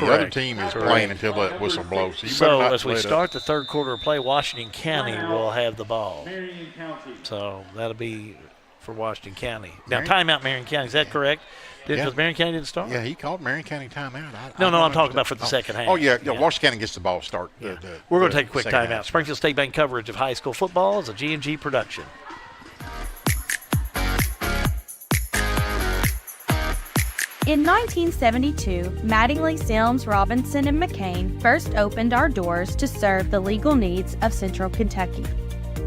The other team is playing until that whistle blows. So as we start the third quarter of play, Washington County will have the ball. So that'll be for Washington County. Now, timeout Marion County. Is that correct? Because Marion County didn't start? Yeah, he called Marion County timeout. No, I'm talking about for the second half. Oh, yeah. Washington County gets the ball start. Yeah. We're going to take a quick timeout. Half. Springfield State Bank coverage of high school football is a G&G production. In 1972, Mattingly, Sims, Robinson, and McCain first opened our doors to serve the legal needs of Central Kentucky.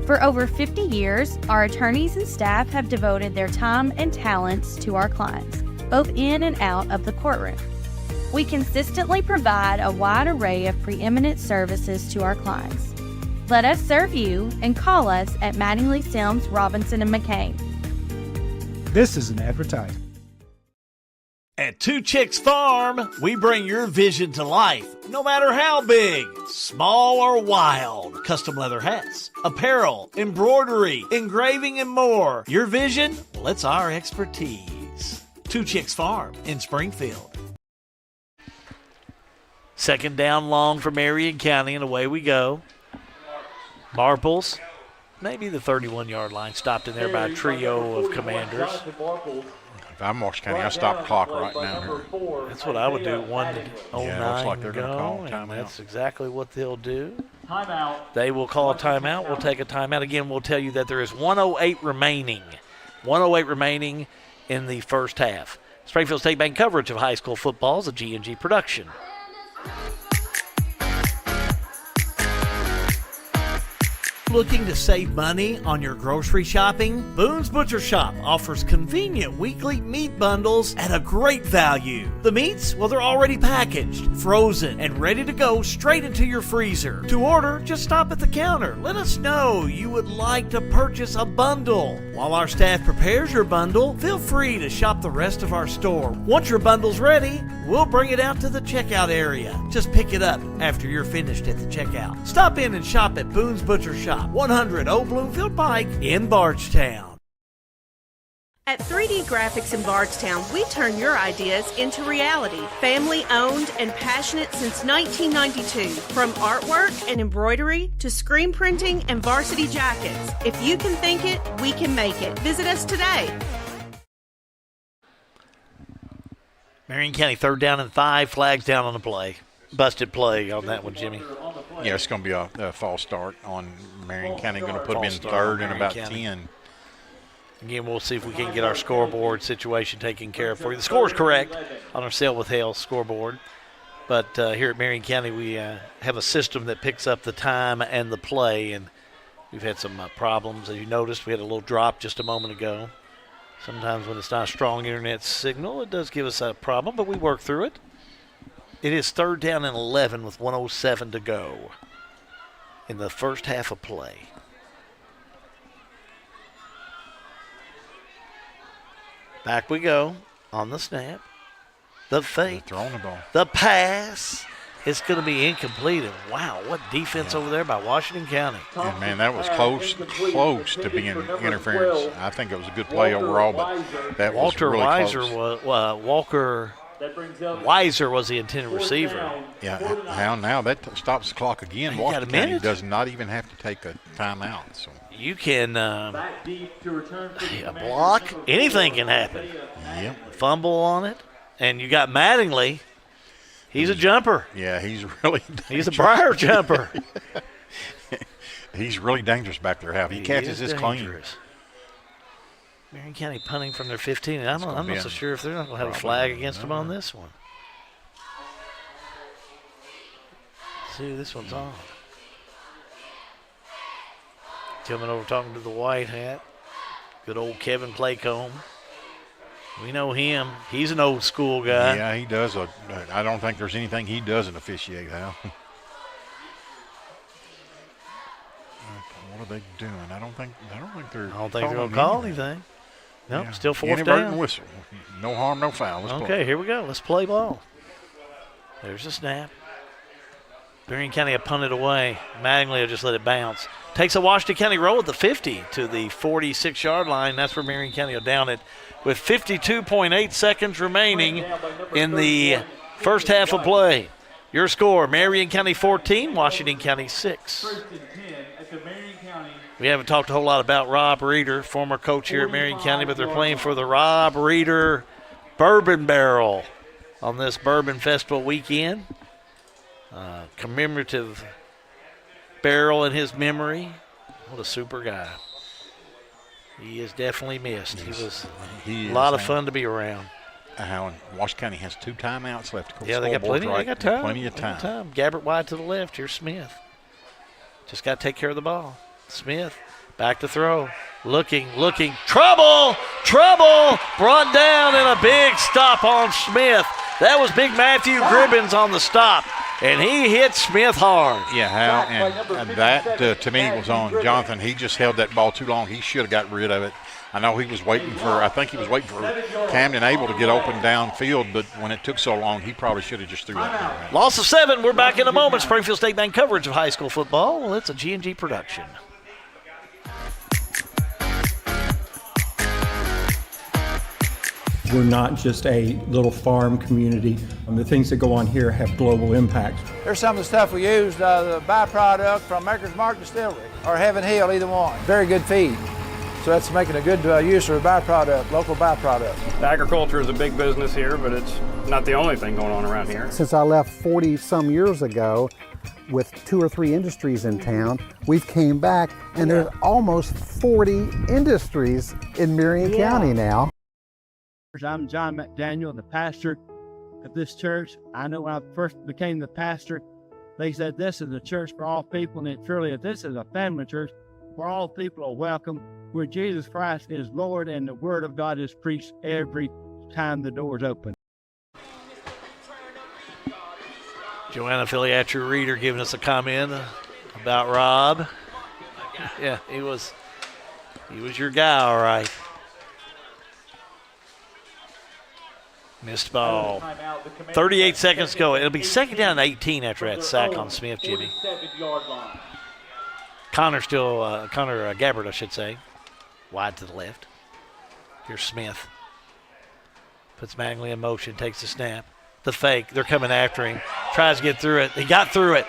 For over 50 years, our attorneys and staff have devoted their time and talents to our clients, both in and out of the courtroom. We consistently provide a wide array of preeminent services to our clients. Let us serve you and call us at Mattingly, Sims, Robinson, and McCain. This is an advertisement. At Two Chicks Farm, we bring your vision to life, no matter how big, small, or wild. Custom leather hats, apparel, embroidery, engraving, and more. Your vision? Well, it's our expertise. Two Chicks Farm in Springfield. Second down long for Marion County, and away we go. Marples, maybe the 31-yard line, stopped in there by a trio of commanders. If I'm Washington County, I stop the clock right now here. That's what I would do. 1:09 yeah, looks like they're to going to call go, timeout. and that's exactly what they'll do. Timeout. They will call a timeout. We'll take a timeout. Again, we'll tell you that there is 1:08 remaining. 1:08 remaining in the first half. Springfield State Bank coverage of high school football is a G&G production. Looking to save money on your grocery shopping? Boone's Butcher Shop offers convenient weekly meat bundles at a great value. The meats, well, they're already packaged, frozen, and ready to go straight into your freezer. To order, just stop at the counter. Let us know you would like to purchase a bundle. While our staff prepares your bundle, feel free to shop the rest of our store. Once your bundle's ready, we'll bring it out to the checkout area. Just pick it up after you're finished at the checkout. Stop in and shop at Boone's Butcher Shop, 100 Old Bloomfield Pike in Bardstown. At 3D Graphics in Bardstown, we turn your ideas into reality. Family owned and passionate since 1992. From artwork and embroidery to screen printing and varsity jackets. If you can think it, we can make it. Visit us today. Marion County 3rd down and 5, flags down on the play. Busted play on that one, Jimmy. Yeah, it's going to be a false start on Marion County. Going to put them in third and about 10. Again, we'll see if we can get our scoreboard situation taken care of for you. The score is correct on our Sail with Hale scoreboard. But here at Marion County, we have a system that picks up the time and the play. And we've had some problems. As you noticed, we had a little drop just a moment ago. Sometimes when it's not a strong internet signal, it does give us a problem, but we work through it. It is 3rd down and 11 with 1:07 to go in the first half of play. Back we go on the snap. The fake. They're throwing the ball. The pass. It's going to be incomplete. And wow, what defense over there by Washington County. And man, that was close to being interference. I think it was a good play overall, but that was really close. Walker Weiser was the intended receiver. Yeah, now that stops the clock again. Washington County does not even have to take a timeout. So you can a block. Anything can happen. Yep. Fumble on it. And you got Mattingly. He's a jumper. Yeah, he's really dangerous. He's a prior jumper. He's really dangerous back there. How he catches this clean. Marion County punting from their 15. And I'm not so sure if they're not going to have a flag against them on this one. Let's see, this one's on. Coming over talking to the white hat. Good old Kevin Playcomb. We know him. He's an old school guy. Yeah, he does. I don't think there's anything he doesn't officiate, Hal. What are they doing? I don't think they're going to call anything. Nope, yeah. Still 4th down. Whistle. No harm, no foul. Let's play. Here we go. Let's play ball. There's a snap. Marion County will punt it away. Mattingly will just let it bounce. Takes a Washington County roll at the 50 to the 46-yard line. That's where Marion County will down it with 52.8 seconds remaining in the First half of play. Your score, Marion County 14, Washington County 6. We haven't talked a whole lot about Rob Reeder, former coach here at Marion County, but they're playing for the Rob Reeder Bourbon Barrel on this Bourbon Festival weekend. Commemorative barrel in his memory. What a super guy. He is definitely missed. He was a lot of fun to be around. Washington County has 2 timeouts left. Yeah, they got plenty of time. Plenty of time. Gabbert wide to the left. Here's Smith. Just got to take care of the ball. Smith back to throw. Looking. Trouble! Brought down and a big stop on Smith. That was Big Matthew Gribbins on the stop, and he hit Smith hard. Yeah, Hal, and that to me was on Jonathan. He just held that ball too long. He should have got rid of it. I know he was waiting for Camden Abel to get open downfield, but when it took so long, he probably should have just threw that around. Loss of 7. We're back in a moment. Springfield State Bank coverage of high school football. Well, it's a G&G production. We're not just a little farm community. The things that go on here have global impact. There's some of the stuff we used, the byproduct from Maker's Mark Distillery or Heaven Hill, either one. Very good feed. So that's making a good use of a byproduct, local byproduct. Agriculture is a big business here, but it's not the only thing going on around here. Since I left 40-some years ago with 2 or 3 industries in town, we've came back and there's almost 40 industries in Marion County now. I'm John McDaniel, the pastor of this church. I know when I first became the pastor, they said this is a church for all people, and truly, this is a family church where all people are welcome, where Jesus Christ is Lord and the Word of God is preached every time the doors open. Joanna Filiatru Reeder giving us a comment about Rob. Yeah, he was your guy, all right. Missed ball. 38 seconds to go. It'll be second down and 18 after that sack on Smith, Jimmy. Connor Gabbert, I should say. Wide to the left. Here's Smith. Puts Mattingly in motion, takes the snap. The fake. They're coming after him. Tries to get through it. He got through it.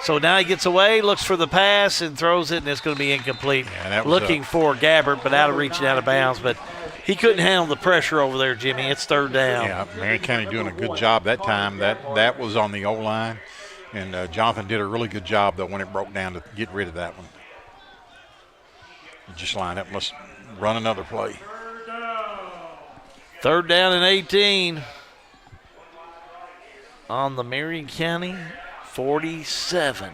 So now he gets away, looks for the pass, and throws it, and it's going to be incomplete. Yeah, looking for Gabbert, but out of reach and out of bounds. But he couldn't handle the pressure over there, Jimmy. It's third down. Yeah, Marion County doing a good job that time. That was on the O-line, and Jonathan did a really good job, though, when it broke down to get rid of that one. Just line up. Let's run another play. Third down and 18 on the Marion County 47.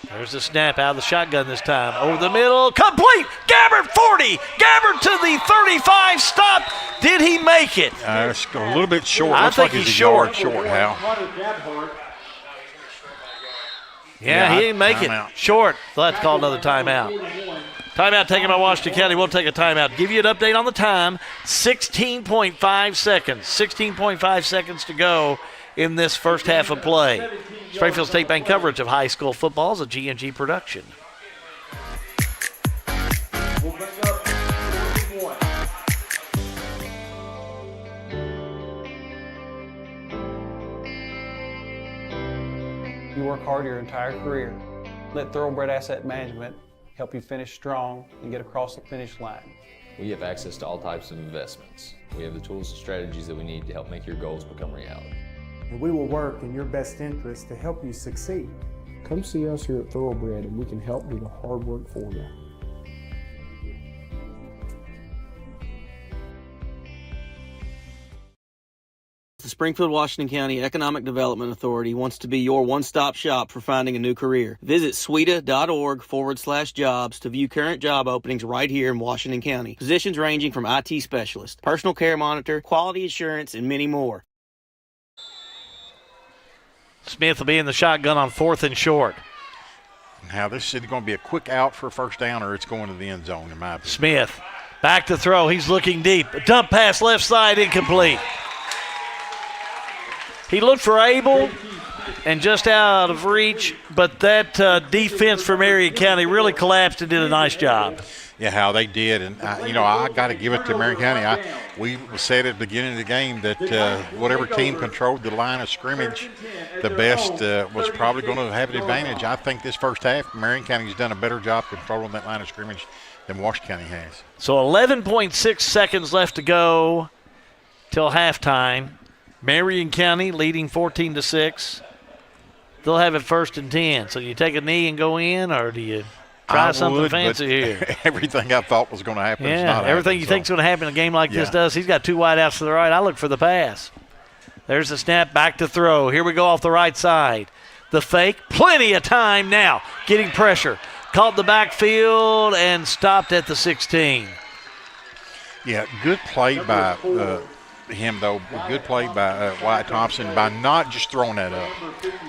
There's the snap out of the shotgun this time. Over the middle, complete. Gabbert 40. Gabbert to the 35. Stop. Did he make it? It's a little bit short. I think he's short. Short, Hal. Yeah, he didn't make it. Short. They'll have to call another timeout. Timeout taken by Washington County. We'll take a timeout. Give you an update on the time. 16.5 seconds. 16.5 seconds to go in this first half of play. Springfield State Bank coverage of high school football is a G&G production. You work hard your entire career. Let Thoroughbred Asset Management help you finish strong and get across the finish line. We have access to all types of investments. We have the tools and strategies that we need to help make your goals become reality. And we will work in your best interest to help you succeed. Come see us here at Thoroughbred and we can help do the hard work for you. The Springfield, Washington County Economic Development Authority wants to be your one-stop shop for finding a new career. Visit sweda.org/jobs to view current job openings right here in Washington County. Positions ranging from IT specialist, personal care monitor, quality assurance, and many more. Smith will be in the shotgun on 4th and short. Now, this is either going to be a quick out for a first down or it's going to the end zone, in my opinion. Smith back to throw. He's looking deep. A dump pass left side, incomplete. He looked for Abel and just out of reach, but that defense for Marion County really collapsed and did a nice job. Yeah, how they did, and I got to give it to Marion County. We said at the beginning of the game that whatever team controlled the line of scrimmage the best was probably going to have an advantage. I think this first half, Marion County's done a better job controlling that line of scrimmage than Washington County has. So 11.6 seconds left to go till halftime. Marion County leading 14-6. They'll have it 1st and 10. So you take a knee and go in, or do you try something fancy here? Everything I thought was going to happen is not everything you think is going to happen in a game like this does. He's got 2 wide outs to the right. I look for the pass. There's the snap, back to throw. Here we go off the right side. The fake, plenty of time now. Getting pressure. Caught the backfield and stopped at the 16. Yeah, good play by him, though. Good play by Wyatt Thompson by not just throwing that up.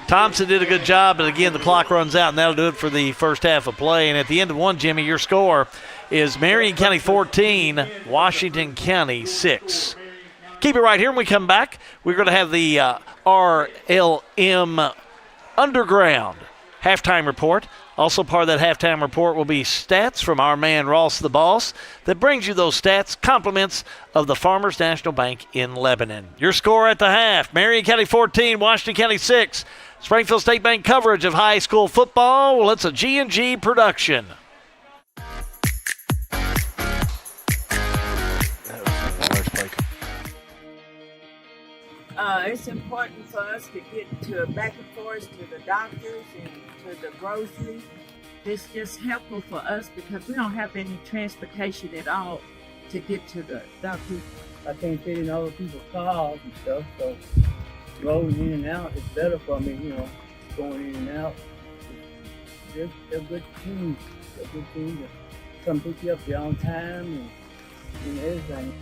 Thompson did a good job, but again, the clock runs out, and that'll do it for the first half of play. And at the end of one, Jimmy, your score is Marion County 14, Washington County 6. Keep it right here. When we come back, we're going to have the RLM Underground halftime report. Also part of that halftime report will be stats from our man Ross the Boss that brings you those stats, compliments of the Farmers National Bank in Lebanon. Your score at the half, Marion County 14, Washington County 6. Springfield State Bank coverage of high school football. Well, it's a G&G production. It's important for us to get to back and forth to the doctors and to the groceries. It's just helpful for us because we don't have any transportation at all to get to the doctors. I can't fit in other people's cars and stuff, so rolling in and out is better for me, going in and out. They're good teams. They're good teams that come pick you up there on time and everything.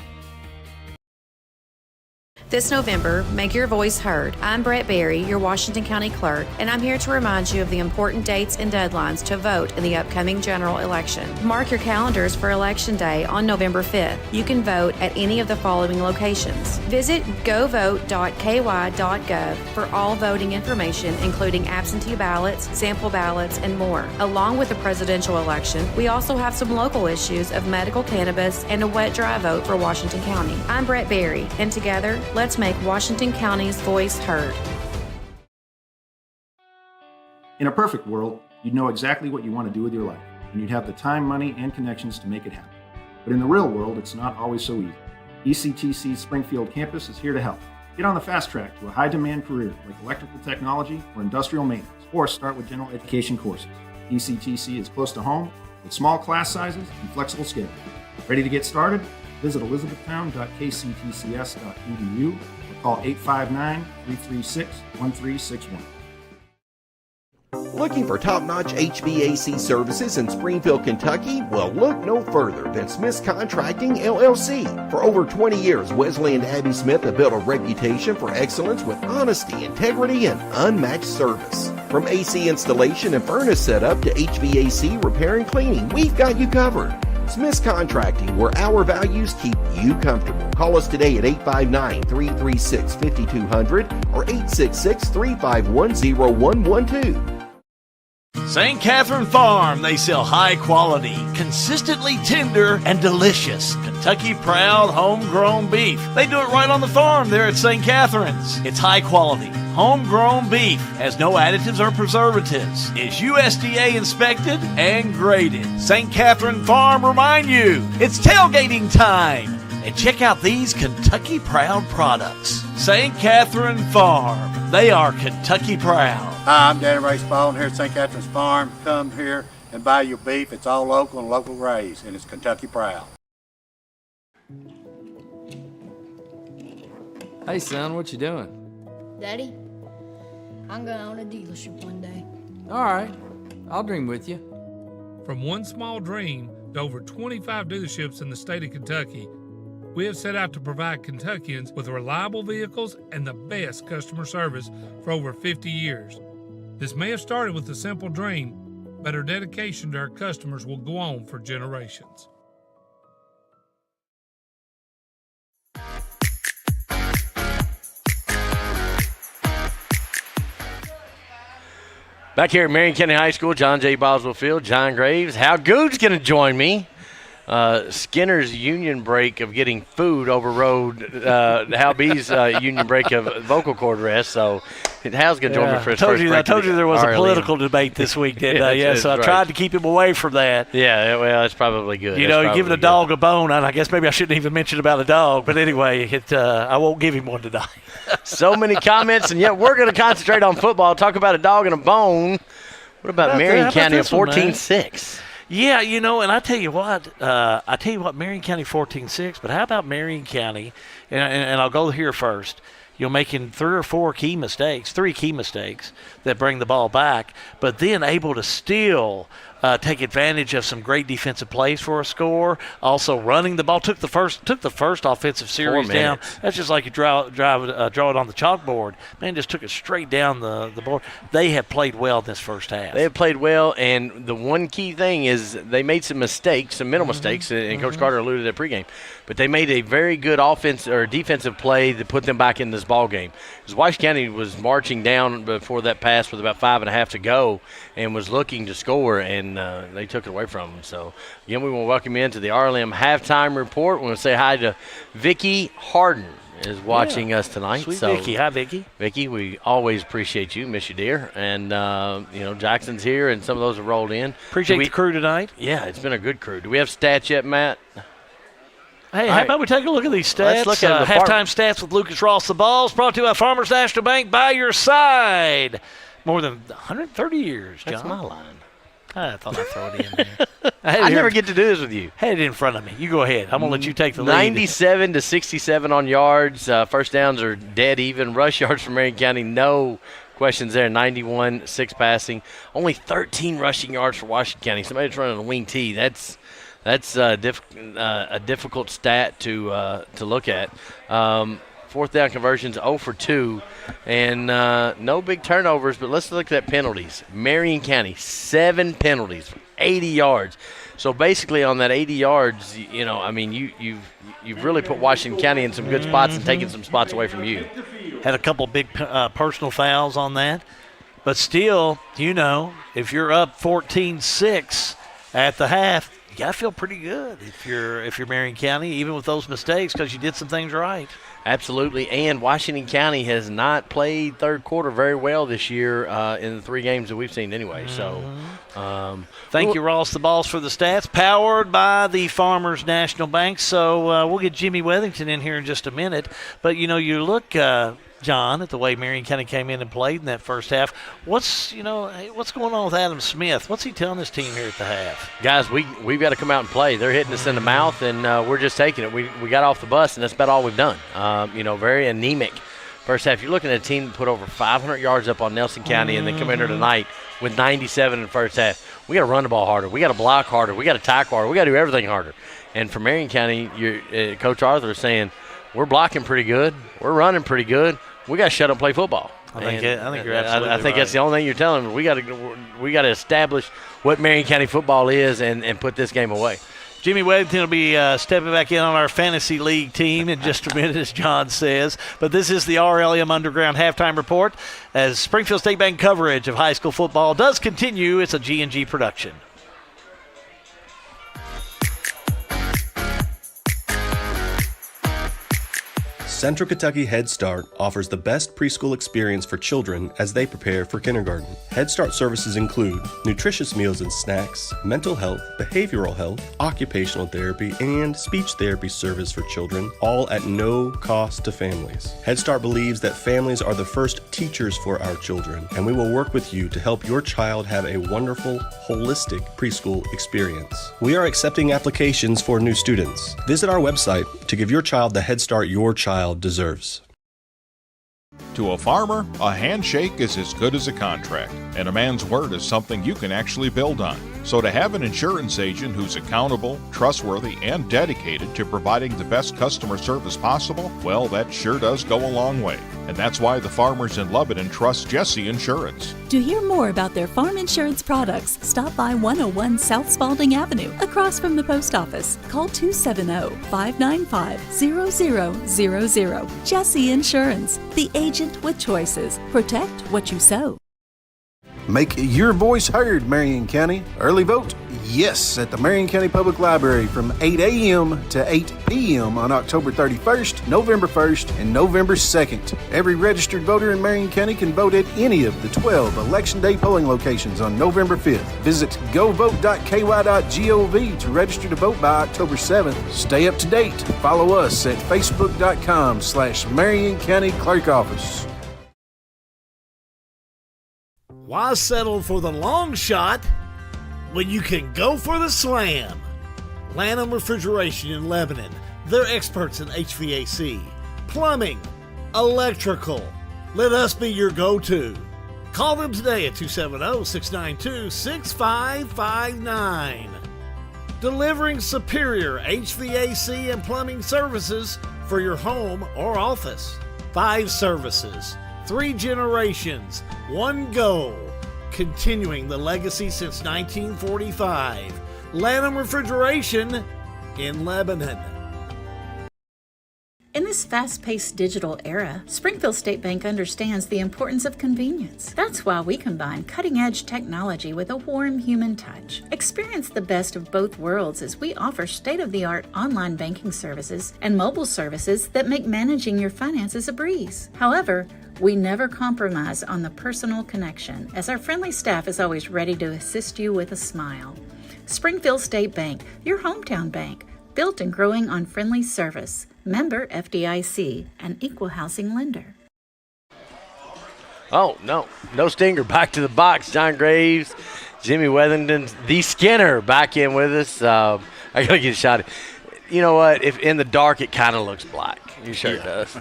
This November, make your voice heard. I'm Brett Berry, your Washington County Clerk, and I'm here to remind you of the important dates and deadlines to vote in the upcoming general election. Mark your calendars for Election Day on November 5th. You can vote at any of the following locations. Visit govote.ky.gov for all voting information, including absentee ballots, sample ballots, and more. Along with the presidential election, we also have some local issues of medical cannabis and a wet-dry vote for Washington County. I'm Brett Berry, and together, let's make Washington County's voice heard. In a perfect world, you'd know exactly what you want to do with your life, and you'd have the time, money, and connections to make it happen. But in the real world, it's not always so easy. ECTC's Springfield campus is here to help. Get on the fast track to a high-demand career like electrical technology or industrial maintenance, or start with general education courses. ECTC is close to home with small class sizes and flexible schedules. Ready to get started? Visit elizabethtown.kctcs.edu or call 859-336-1361. Looking for top-notch HVAC services in Springfield, Kentucky? Well, look no further than Smith's Contracting, LLC. For over 20 years, Wesley and Abby Smith have built a reputation for excellence with honesty, integrity, and unmatched service. From AC installation and furnace setup to HVAC repair and cleaning, we've got you covered. Smith's Contracting, where our values keep you comfortable. Call us today at 859-336-5200 or 866-351-0112. St. Catherine Farm, they sell high quality, consistently tender, and delicious Kentucky Proud homegrown beef. They do it right on the farm there at St. Catherine's. It's high quality, homegrown beef, has no additives or preservatives, is USDA inspected and graded. St. Catherine Farm remind you, it's tailgating time. And check out these Kentucky Proud products. St. Catherine Farm, they are Kentucky Proud. Hi, I'm Danny Ray Spalding here at St. Catherine's Farm. Come here and buy your beef. It's all local and local raised, and it's Kentucky Proud. Hey son, what you doing? Daddy, I'm gonna own a dealership one day. All right, I'll dream with you. From one small dream to over 25 dealerships in the state of Kentucky, we have set out to provide Kentuckians with reliable vehicles and the best customer service for over 50 years. This may have started with a simple dream, but our dedication to our customers will go on for generations. Back here at Marion County High School, John J. Boswell Field, John Graves. How Good's going to join me Skinner's union break of getting food overrode Hal B's union break of vocal cord rest. So Hal's going to join me for his first break. I told you there was a political debate this week, didn't I? Yeah, so I tried to keep him away from that. Yeah, well, it's probably good. You know, giving a dog a bone, and I guess maybe I shouldn't even mention about a dog. But anyway, I won't give him one tonight. So many comments, and yet we're going to concentrate on football, talk about a dog and a bone. What about Marion County at 14-6? Yeah, you know, and I tell you what, Marion County 14-6, but how about Marion County, and I'll go here first, making three key mistakes that bring the ball back, but then able to still take advantage of some great defensive plays for a score. Also running the ball, took the first offensive series down. That's just like you draw it on the chalkboard. Man, just took it straight down the board. They have played well this first half. They have played well, and the one key thing is they made some mistakes, some mental mistakes, and Coach Carter alluded to that pregame. But they made a very good offense or defensive play that put them back in this ball game. Because Washington County was marching down before that pass with about 5.5 to go and was looking to score, and they took it away from them. So, again, we want to welcome you into the RLM halftime report. We want to say hi to Vicki Harden is watching us tonight. Sweet Vicki. Hi, Vicki. Vicki, we always appreciate you. Miss you, dear. And, Jackson's here, and some of those have rolled in. Appreciate the crew tonight. Yeah, it's been a good crew. Do we have stats yet, Matt? Hey, how about we take a look at these stats? Let's look at the halftime stats with Lucas Ross. The Balls brought to you by Farmers National Bank, by your side. More than 130 years, John. That's my line. I thought I'd throw it in there. I never get to do this with you. Had it in front of me. You go ahead. I'm going to let you take the lead. 97 to 67 on yards. First downs are dead even. Rush yards for Marion County, no questions there. 91, 6 passing. Only 13 rushing yards for Washington County. Somebody's running a wing T. That's a difficult stat to look at. Fourth down conversions 0 for 2, and no big turnovers. But let's look at penalties. Marion County 7 penalties, 80 yards. So basically, on that 80 yards, you've really put Washington County in some good spots and taken some spots away from you. Had a couple big personal fouls on that, but still, if you're up 14-6 at the half, you gotta feel pretty good if you're Marion County, even with those mistakes, because you did some things right. Absolutely, and Washington County has not played third quarter very well this year in the 3 games that we've seen anyway. So, thank you, Ross the Balls, for the stats. Powered by the Farmers National Bank. So we'll get Jimmy Wethington in here in just a minute. But you look, John, at the way Marion County came in and played in that first half. What's going on with Adam Smith? What's he telling his team here at the half? Guys, we've got to come out and play. They're hitting us in the mouth, and we're just taking it. We got off the bus, and that's about all we've done. Very anemic first half. You're looking at a team that put over 500 yards up on Nelson County and then come in here tonight with 97 in the first half. We got to run the ball harder. We got to block harder. We got to tackle harder. We got to do everything harder. And for Marion County, Coach Arthur is saying, we're blocking pretty good. We're running pretty good. We got to shut up and play football. I think you're absolutely I think right. that's the only thing you're telling me. We got to establish what Marion County football is and put this game away. Jimmy Wethington will be stepping back in on our fantasy league team in just a minute, as John says. But this is the RLM Underground halftime report as Springfield State Bank coverage of high school football does continue. It's a G&G production. Central Kentucky Head Start offers the best preschool experience for children as they prepare for kindergarten. Head Start services include nutritious meals and snacks, mental health, behavioral health, occupational therapy, and speech therapy service for children, all at no cost to families. Head Start believes that families are the first teachers for our children, and we will work with you to help your child have a wonderful, holistic preschool experience. We are accepting applications for new students. Visit our website to give your child the Head Start your child deserves. To a farmer, a handshake is as good as a contract, and a man's word is something you can actually build on. So to have an insurance agent who's accountable, trustworthy, and dedicated to providing the best customer service possible, well, that sure does go a long way. And that's why the farmers in Lebanon trust Jesse Insurance. To hear more about their farm insurance products, stop by 101 South Spalding Avenue, across from the post office. Call 270-595-0000. Jesse Insurance, the agent with choices. Protect what you sow. Make your voice heard, Marion County. Early vote? Yes, at the Marion County Public Library from 8 a.m. to 8 p.m. on October 31st, November 1st, and November 2nd. Every registered voter in Marion County can vote at any of the 12 Election Day polling locations on November 5th. Visit govote.ky.gov to register to vote by October 7th. Stay up to date. Follow us at facebook.com/Marion County Clerk Office. Why settle for the long shot when you can go for the slam? Lanham Refrigeration in Lebanon. They're experts in HVAC, plumbing, electrical. Let us be your go-to. Call them today at 270-692-6559. Delivering superior HVAC and plumbing services for your home or office. 5 services, 3 generations, 1 goal. Continuing the legacy since 1945. Lanham Refrigeration in Lebanon. In this fast-paced digital era, Springfield State Bank understands the importance of convenience. That's why we combine cutting-edge technology with a warm human touch. Experience the best of both worlds as we offer state-of-the-art online banking services and mobile services that make managing your finances a breeze. However, we never compromise on the personal connection, as our friendly staff is always ready to assist you with a smile. Springfield State Bank, your hometown bank, built and growing on friendly service. Member FDIC, an equal housing lender. Oh, no stinger. Back to the box. John Graves, Jimmy Weathington, the Skinner back in with us. I got to get a shot. You know what? If in the dark, it kind of looks black. Your shirt does.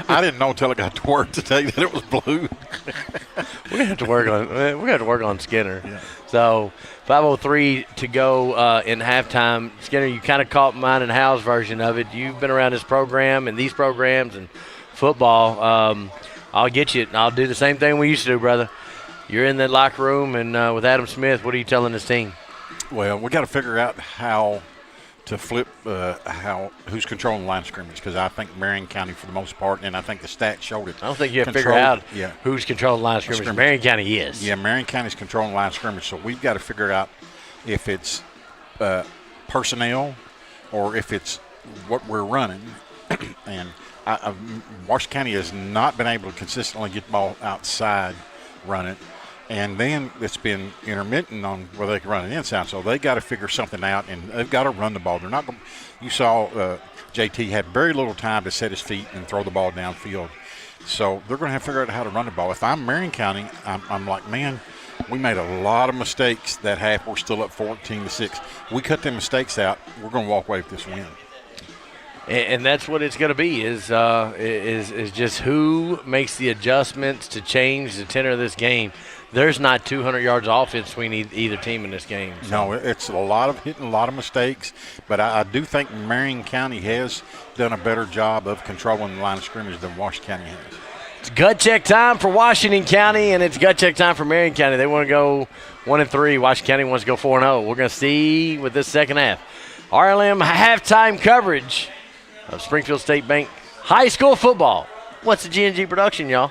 I didn't know until I got to work today that it was blue. We're gonna have to work on Skinner. Yeah. So 5:03 to go in halftime. Skinner, you kind of caught mine and Hal's version of it. You've been around this program and these programs and football. I'll get you. I'll do the same thing we used to do, brother. You're in that locker room and with Adam Smith. What are you telling this team? Well, we got to figure out how to flip who's controlling the line of scrimmage, because I think Marion County for the most part, and I think the stats showed it. I don't think you have to figure out who's controlling the line of scrimmage. Marion County is. Yeah, Marion County's controlling the line of scrimmage, so we've got to figure out if it's personnel or if it's what we're running. And Washington County has not been able to consistently get the ball outside, run it. And then it's been intermittent on whether they can run it inside. So they got to figure something out, and they've got to run the ball. They're not going. You saw JT had very little time to set his feet and throw the ball downfield. So they're going to have to figure out how to run the ball. If I'm Marion County, I'm like, man, we made a lot of mistakes that half. We're still up 14-6. We cut them mistakes out. We're going to walk away with this win. And that's what it's going to be is just who makes the adjustments to change the tenor of this game. There's not 200 yards of offense between either team in this game. So. No, it's a lot of hitting, a lot of mistakes. But I do think Marion County has done a better job of controlling the line of scrimmage than Washington County has. It's gut check time for Washington County, and it's gut check time for Marion County. They want to go 1-3. Washington County wants to go 4-0. We're going to see with this second half. RLM halftime coverage of Springfield State Bank High School football. What's the G&G production, y'all?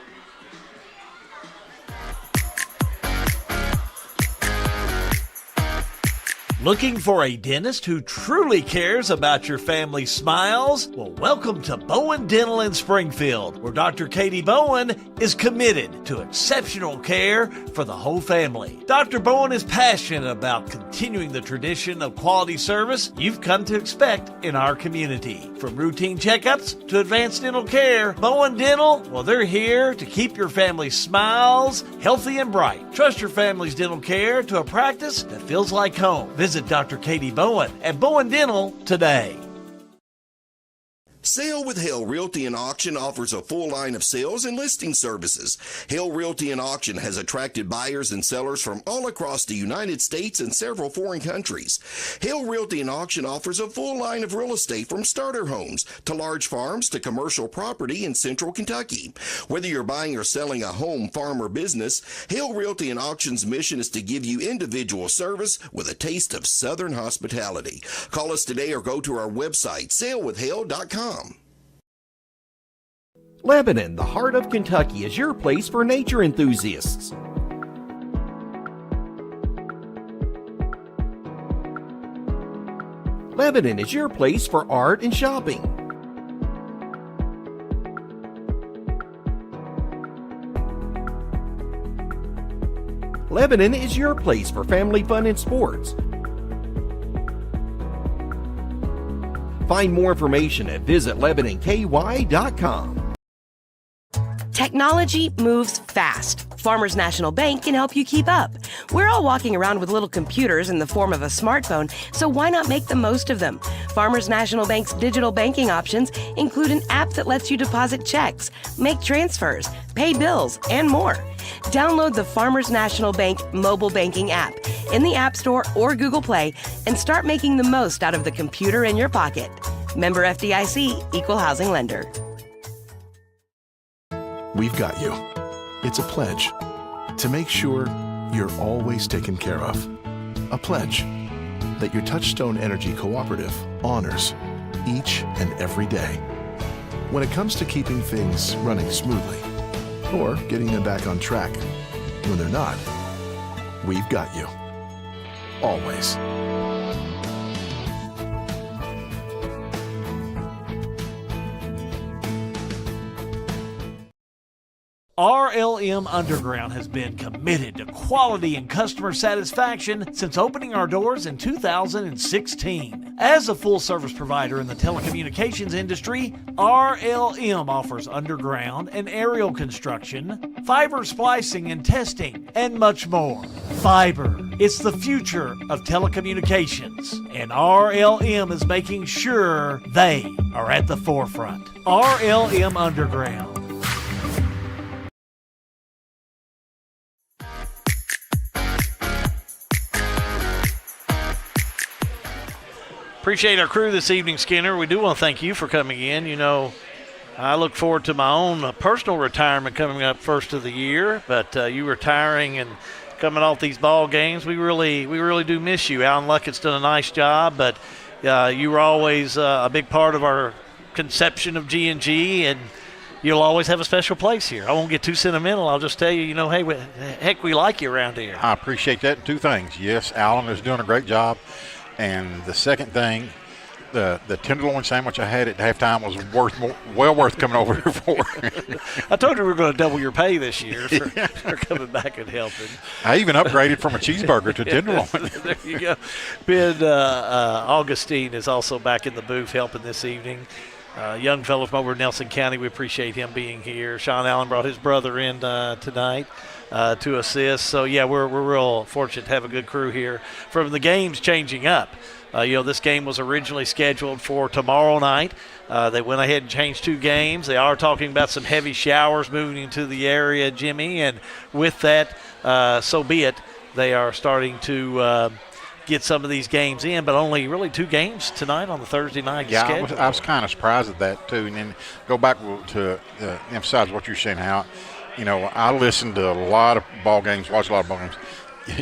Looking for a dentist who truly cares about your family's smiles? Well, welcome to Bowen Dental in Springfield, where Dr. Katie Bowen is committed to exceptional care for the whole family. Dr. Bowen is passionate about continuing the tradition of quality service you've come to expect in our community. From routine checkups to advanced dental care, Bowen Dental, well, they're here to keep your family's smiles healthy and bright. Trust your family's dental care to a practice that feels like home. Visit Dr. Katie Bowen at Bowen Dental today. Sale with Hale Realty and Auction offers a full line of sales and listing services. Hale Realty and Auction has attracted buyers and sellers from all across the United States and several foreign countries. Hale Realty and Auction offers a full line of real estate from starter homes to large farms to commercial property in central Kentucky. Whether you're buying or selling a home, farm, or business, Hale Realty and Auction's mission is to give you individual service with a taste of Southern hospitality. Call us today or go to our website, salewithhale.com. Lebanon, the heart of Kentucky, is your place for nature enthusiasts. Lebanon is your place for art and shopping. Lebanon is your place for family fun and sports. Find more information at visitlebanonky.com. Technology moves fast. Farmers National Bank can help you keep up. We're all walking around with little computers in the form of a smartphone, so why not make the most of them? Farmers National Bank's digital banking options include an app that lets you deposit checks, make transfers, pay bills, and more. Download the Farmers National Bank mobile banking app in the App Store or Google Play and start making the most out of the computer in your pocket. Member FDIC, Equal Housing Lender. We've got you. It's a pledge to make sure you're always taken care of. A pledge that your Touchstone Energy Cooperative honors each and every day. When it comes to keeping things running smoothly or getting them back on track when they're not, we've got you. Always. RLM Underground has been committed to quality and customer satisfaction since opening our doors in 2016. As a full-service provider in the telecommunications industry, RLM offers underground and aerial construction, fiber splicing and testing, and much more. Fiber, it's the future of telecommunications, and RLM is making sure they are at the forefront. RLM Underground. Appreciate our crew this evening, Skinner. We do want to thank you for coming in. You know, I look forward to my own personal retirement coming up first of the year, but you retiring and coming off these ball games, we really do miss you. Alan Luckett's done a nice job, but you were always a big part of our conception of G&G, and you'll always have a special place here. I won't get too sentimental. I'll just tell you, hey, heck, we like you around here. I appreciate that. Two things. Yes, Alan is doing a great job. And the second thing, the tenderloin sandwich I had at halftime was well worth coming over here for. I told you we were going to double your pay this year for coming back and helping. I even upgraded from a cheeseburger to tenderloin. There you go. Ben Augustine is also back in the booth helping this evening. Young fellow from over in Nelson County, we appreciate him being here. Sean Allen brought his brother in tonight to assist. So, yeah, we're real fortunate to have a good crew here. From the games changing up, this game was originally scheduled for tomorrow night. They went ahead and changed 2 games. They are talking about some heavy showers moving into the area, Jimmy, and with that, so be it. They are starting to get some of these games in, but only really 2 games tonight on the Thursday night schedule. I was kind of surprised at that, too. And then go back to emphasize what you're saying, Hal. I listen to a lot of ball games, watch a lot of ball games.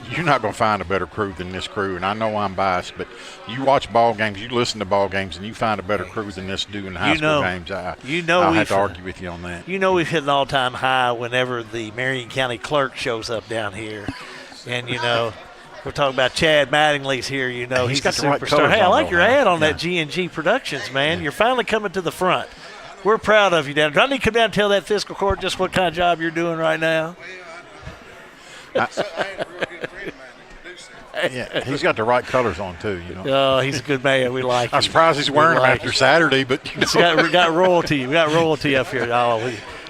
You're not going to find a better crew than this crew, and I know I'm biased, but you watch ball games, you listen to ball games, and you find a better crew than this do in high school games. I'll have to argue with you on that. We've hit an all-time high whenever the Marion County clerk shows up down here. And, we're talking about Chad Mattingly's here, he's got a the right superstar. colors Hey, I on like though, your man. ad on that G&G Productions, man. You're finally coming to the front. We're proud of you down there. Do I need to come down and tell that fiscal court just what kind of job you're doing right now? Yeah, he's got the right colors on, too. Oh, he's a good man. We like him. I'm surprised he's wearing them after Saturday, but we got royalty. We got royalty up here.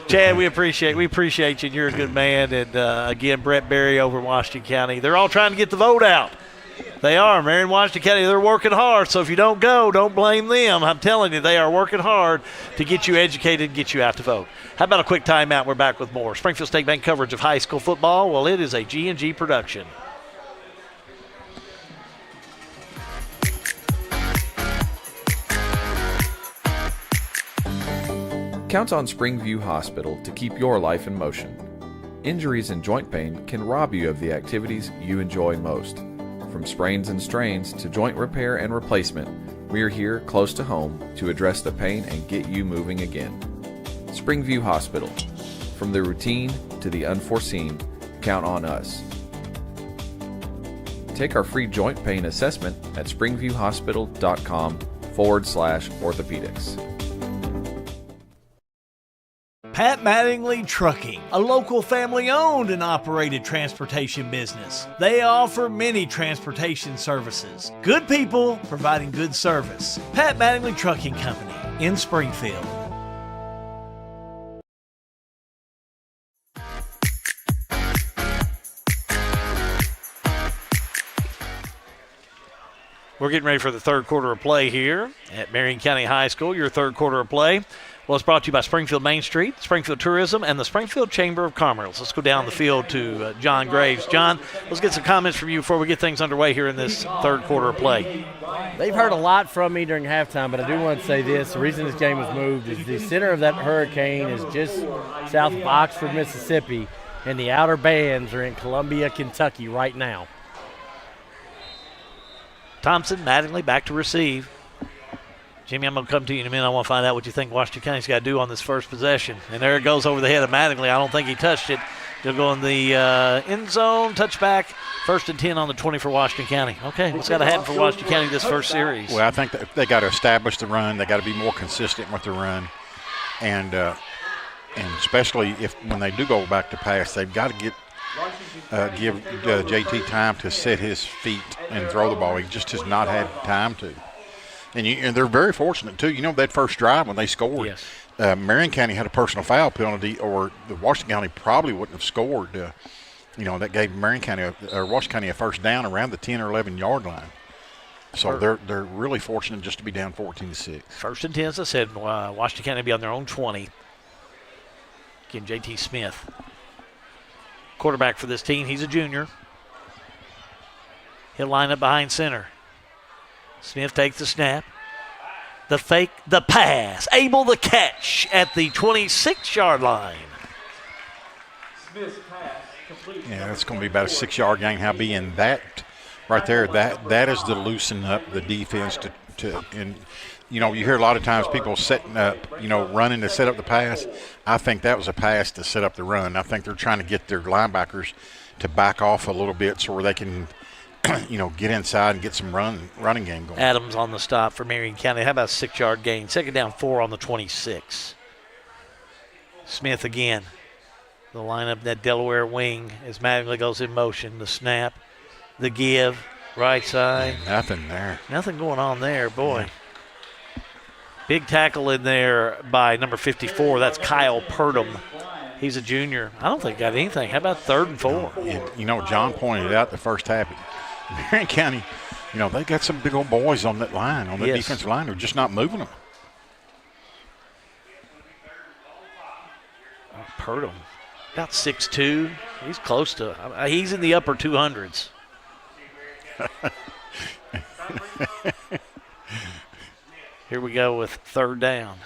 Chad, we appreciate you, and you're a good man. And, again, Brett Berry over in Washington County. They're all trying to get the vote out. They are. Marion, Washington County, they're working hard. So if you don't go, don't blame them. I'm telling you, they are working hard to get you educated and get you out to vote. How about a quick timeout? We're back with more Springfield State Bank coverage of high school football. Well, it is a G&G production. Count on Springview Hospital to keep your life in motion. Injuries and joint pain can rob you of the activities you enjoy most. From sprains and strains to joint repair and replacement, we are here close to home to address the pain and get you moving again. Springview Hospital. From the routine to the unforeseen, count on us. Take our free joint pain assessment at springviewhospital.com/orthopedics. Pat Mattingly Trucking, a local family-owned and operated transportation business. They offer many transportation services. Good people providing good service. Pat Mattingly Trucking Company in Springfield. We're getting ready for the third quarter of play here at Marion County High School. Your third quarter of play. Well, it's brought to you by Springfield Main Street, Springfield Tourism, and the Springfield Chamber of Commerce. Let's go down the field to John Graves. John, let's get some comments from you before we get things underway here in this third quarter of play. They've heard a lot from me during halftime, but I do want to say this. The reason this game was moved is the center of that hurricane is just south of Oxford, Mississippi, and the outer bands are in Columbia, Kentucky right now. Thompson, Mattingly back to receive. Jimmy, I'm going to come to you in a minute. I want to find out what you think Washington County's got to do on this first possession. And there it goes over the head of Mattingly. I don't think he touched it. He'll go in the end zone, touchback, 1st and 10 on the 20 for Washington County. Okay, what's got to happen for Washington County this first series? Well, I think that they got to establish the run. They got to be more consistent with the run. And especially when they do go back to pass, they've got to give JT time to set his feet and throw the ball. He just has not had time to. And they're very fortunate, too. You know, that first drive when they scored, yes. Marion County had a personal foul penalty, or the Washington County probably wouldn't have scored. That gave Washington County a first down around the 10 or 11-yard line. So they're really fortunate just to be down 14-6. 1st and 10, as I said, Washington County will be on their own 20. Again, JT Smith, quarterback for this team. He's a junior. He'll line up behind center. Smith takes the snap. The fake, the pass. Able to catch at the 26-yard line. Smith's pass complete. Yeah, that's going to be about a 6-yard gain. How being that right there, that is to loosen up the defense and you hear a lot of times people setting up, running to set up the pass. I think that was a pass to set up the run. I think they're trying to get their linebackers to back off a little bit so where they can get inside and get some running game going. Adams on the stop for Marion County. How about a 6-yard gain? 2nd down, 4 on the 26. Smith again. The lineup, that Delaware wing, as Mattingly goes in motion. The snap, the give, right side. Nothing there. Nothing going on there, boy. Yeah. Big tackle in there by number 54. That's Kyle Purdom. He's a junior. I don't think he got anything. How about 3rd and 4? And, John pointed out the first half. Marion County, they got some big old boys on that line, on the defensive line. They're just not moving them. Purdom, about 6'2". He's close to – he's in the upper 200s. Here we go with 3rd down.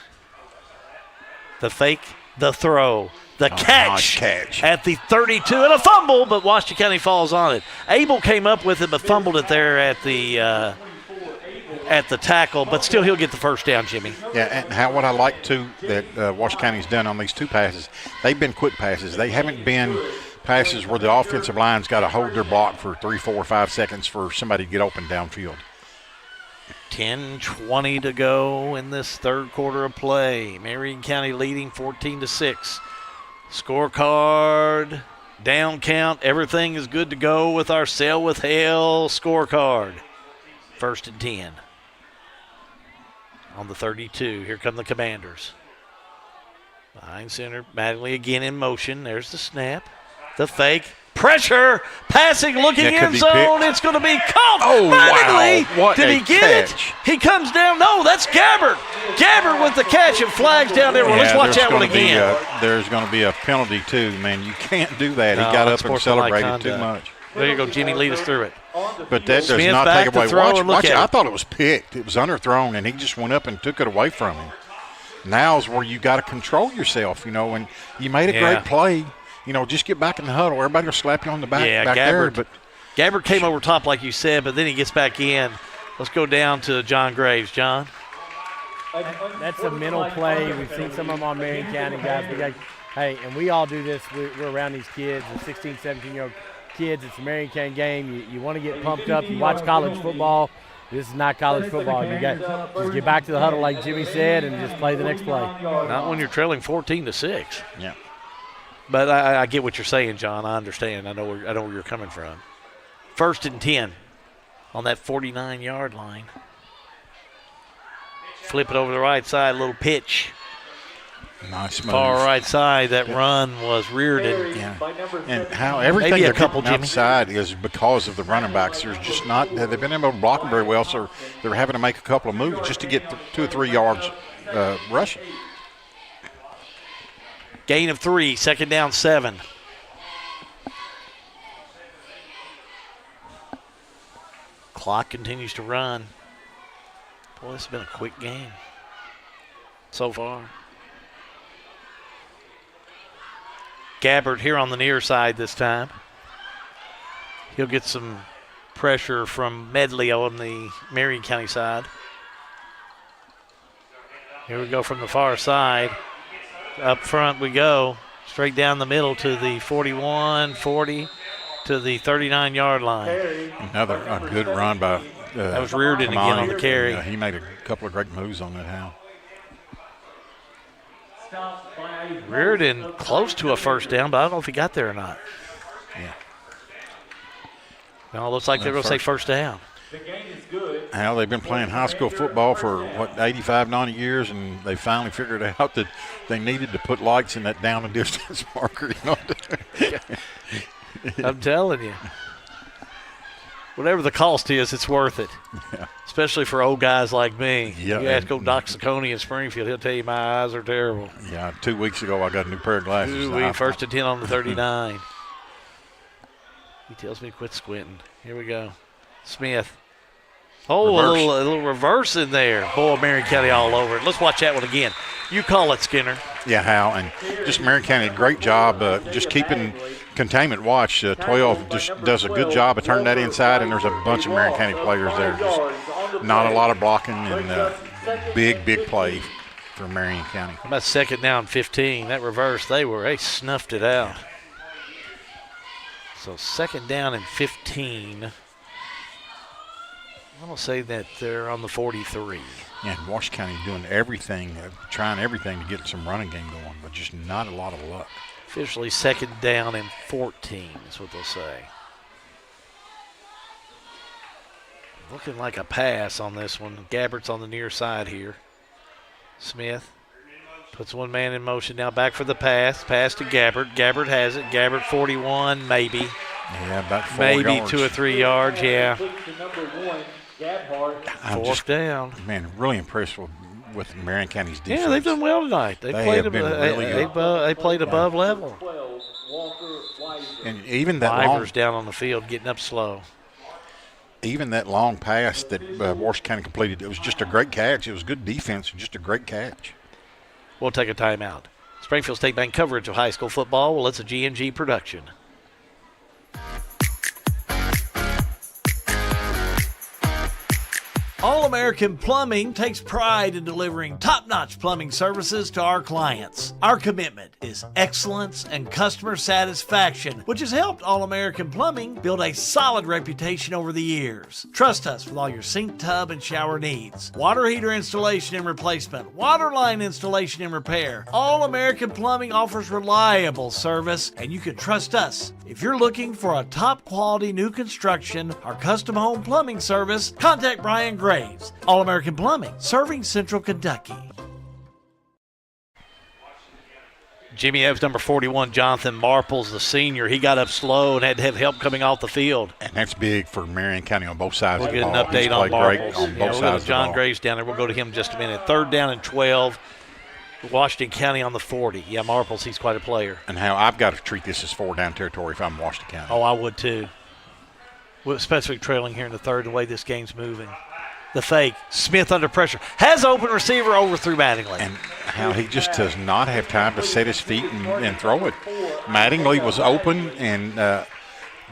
The fake, the throw. The catch at the 32 and a fumble, but Washington County falls on it. Abel came up with it but fumbled it there at the tackle, but still he'll get the first down, Jimmy. Yeah, and what I like, too, that Washington County's done on these 2 passes, they've been quick passes. They haven't been passes where the offensive line's got to hold their block for 3, 4, 5 seconds for somebody to get open downfield. 10:20 to go in this third quarter of play. Marion County leading 14-6. Scorecard, down count, everything is good to go with our Sail with Hail scorecard. 1st and 10. On the 32, here come the Commanders. Behind center, Mattingly again in motion. There's the snap, the fake, pressure, passing, looking end zone. It's going to be caught. Oh, Mattingly. Wow. What Did he get catch. it? He comes down. No, that's Gabbard. Gabbard with the catch and flags down there. Well, let's watch that one again. There's going to be a penalty, too, man. You can't do that. He got up and celebrated too much. There you go, Jimmy. Lead us through it. But that does not take away. Watch it. I thought it was picked. It was underthrown, and he just went up and took it away from him. Now's where you got to control yourself, and you made a great play. Just get back in the huddle. Everybody will slap you on the back Gabbard, there. But Gabbard came over top, like you said, but then he gets back in. Let's go down to John Graves. John? That's a mental play. We've seen some of them on Marion County, guys. And we all do this. We're around these kids, the 16, 17-year-old kids, it's a Marion County game. You want to get pumped up. You watch college football. This is not college football. You got just get back to the huddle like Jimmy said and just play the next play. Not when you're trailing 14-6. Yeah. But I get what you're saying, John. I understand. I know where you're coming from. 1st and 10 on that 49-yard line. Flip it over the right side, little pitch. Nice move. Far right side, that run was Reardon. Yeah. And how everything Maybe a they're couple, getting Jimmy. outside is because of the running backs. There's just not – they've been able to block them very well, so they're having to make a couple of moves just to get 2 or 3 yards rushing. Gain of 3, 2nd down, 7. Clock continues to run. Boy, this has been a quick game so far. Gabbard here on the near side this time. He'll get some pressure from Medley on the Marion County side. Here we go from the far side. Up front we go. Straight down the middle to the 41, 40, to the 39-yard line. Another good run by that was Reardon again on the carry. Yeah, he made a couple of great moves on that, Hal. Reardon close to a 1st down, but I don't know if he got there or not. Yeah. No, it looks like they're going to say 1st down. Hal, they've been playing high school football for, 85, 90 years, and they finally figured out that they needed to put lights in that down and distance marker. You know? I'm telling you. Whatever the cost is, it's worth it. Yeah. Especially for old guys like me. Yeah, You ask go Doc Saccone in Springfield, he'll tell you my eyes are terrible. Yeah, 2 weeks ago I got a new pair of glasses. Ooh, 1st and 10 on the 39. He tells me to quit squinting. Here we go. Smith. Oh, a little reverse in there. Boy, Marion County all over it. Let's watch that one again. You call it, Skinner. Yeah, Hal, and just Marion County, a great job just keeping containment. Watch, 12 just does a good job of turning that inside, and there's a bunch of Marion County players there. Just not a lot of blocking and big play for Marion County. How about 2nd down, 15? That reverse, they snuffed it out. So 2nd down and 15. I'm going to say that they're on the 43. Yeah, and Washington County doing everything, trying everything to get some running game going, but just not a lot of luck. Officially 2nd down and 14 is what they'll say. Looking like a pass on this one. Gabbard's on the near side here. Smith puts one man in motion now, back for the pass. Pass to Gabbard. Gabbard has it. Gabbard 41, maybe. Yeah, about 4 maybe yards. 2 or 3 yards, yeah. I'm 4th down. Man, really impressed with Marion County's defense. Yeah, they've done well tonight. They played have been really good. they played above level. And even that Ivers down on the field getting up slow. Even that long pass that Washington County completed, it was just a great catch. It was good defense and just a great catch. We'll take a timeout. Springfield State Bank coverage of high school football. Well, it's a G&G production. All-American Plumbing takes pride in delivering top-notch plumbing services to our clients. Our commitment is excellence and customer satisfaction, which has helped All-American Plumbing build a solid reputation over the years. Trust us with all your sink, tub, and shower needs. Water heater installation and replacement, water line installation and repair. All-American Plumbing offers reliable service, and you can trust us. If you're looking for a top-quality new construction or custom home plumbing service, contact Brian Graves. All-American Plumbing, serving Central Kentucky. Jimmy Evans, number 41, Jonathan Marples, the senior. He got up slow and had to have help coming off the field. And that's big for Marion County on both sides We'll of the get ball. an update He's on played great Marples. on both We'll sides go of to the John ball. Graves down there. We'll go to him in just a minute. 3rd down and 12. Washington County on the 40. Yeah, Marples, he's quite a player. And how I've got to treat this as 4-down territory if I'm Washington County. Oh, I would too. Well, especially trailing here in the 3rd, the way this game's moving. The fake. Smith under pressure. Has open receiver, overthrew Mattingly. And how he just does not have time to set his feet and throw it. Mattingly was open, and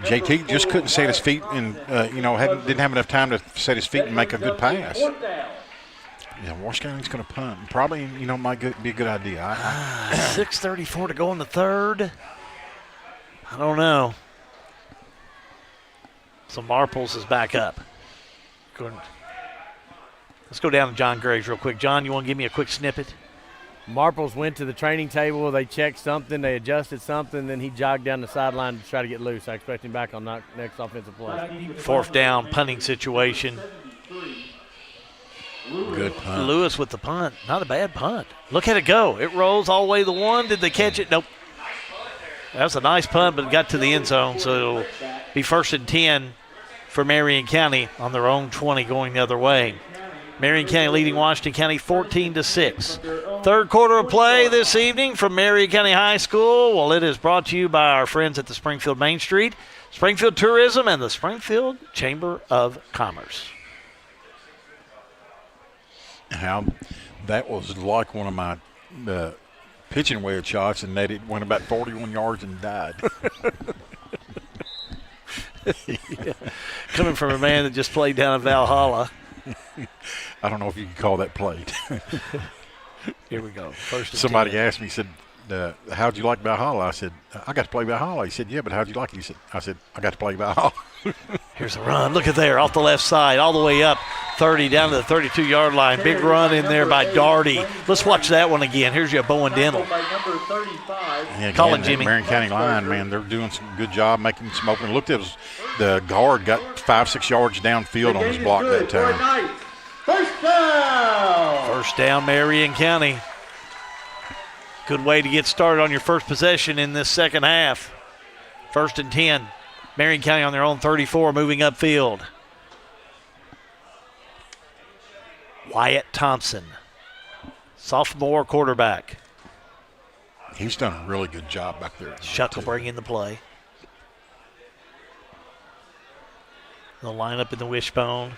JT just couldn't set his feet and, didn't have enough time to set his feet and make a good pass. Yeah, Washington County's going to punt. Probably, might be a good idea. 6:34 to go in the 3rd. I don't know. So Marples is back up. Let's go down to John Graves real quick. John, you want to give me a quick snippet? Marples went to the training table. They checked something. They adjusted something. Then he jogged down the sideline to try to get loose. I expect him back on next offensive play. Fourth down, punting situation. Good punt. Lewis with the punt. Not a bad punt. Look at it go. It rolls all the way to the 1. Did they catch it? Nope. That was a nice punt, but it got to the end zone, so it'll be 1st and 10 for Marion County on their own 20 going the other way. Marion County leading Washington County 14-6. Third quarter of play this evening from Marion County High School. Well, it is brought to you by our friends at the Springfield Main Street, Springfield Tourism, and the Springfield Chamber of Commerce. How that was like one of my pitching wedge shots, and that it went about 41 yards and died. Yeah. Coming from a man that just played down in Valhalla. I don't know if you can call that played. Here we go. First and Somebody 10. asked me, said, how'd you like Valhalla? I said, I got to play Valhalla. He said, yeah, but how'd you like it? I said, I got to play Valhalla. Here's a run. Look at there, off the left side, all the way up 30 down to the 32-yard line. Big run in there by Darty. Let's watch that one again. Here's your Bowen Dental. Yeah, Colin again, Jimmy. Marion County line, man, they're doing some good job making some open. Look, the guard got 5-6 yards downfield on his block that time. First down. First down, Marion County. Good way to get started on your first possession in this second half. 1st and 10. Marion County on their own 34, moving upfield. Wyatt Thompson, sophomore quarterback. He's done a really good job back there. Shuck will bring in the play. They'll line up in the wishbone.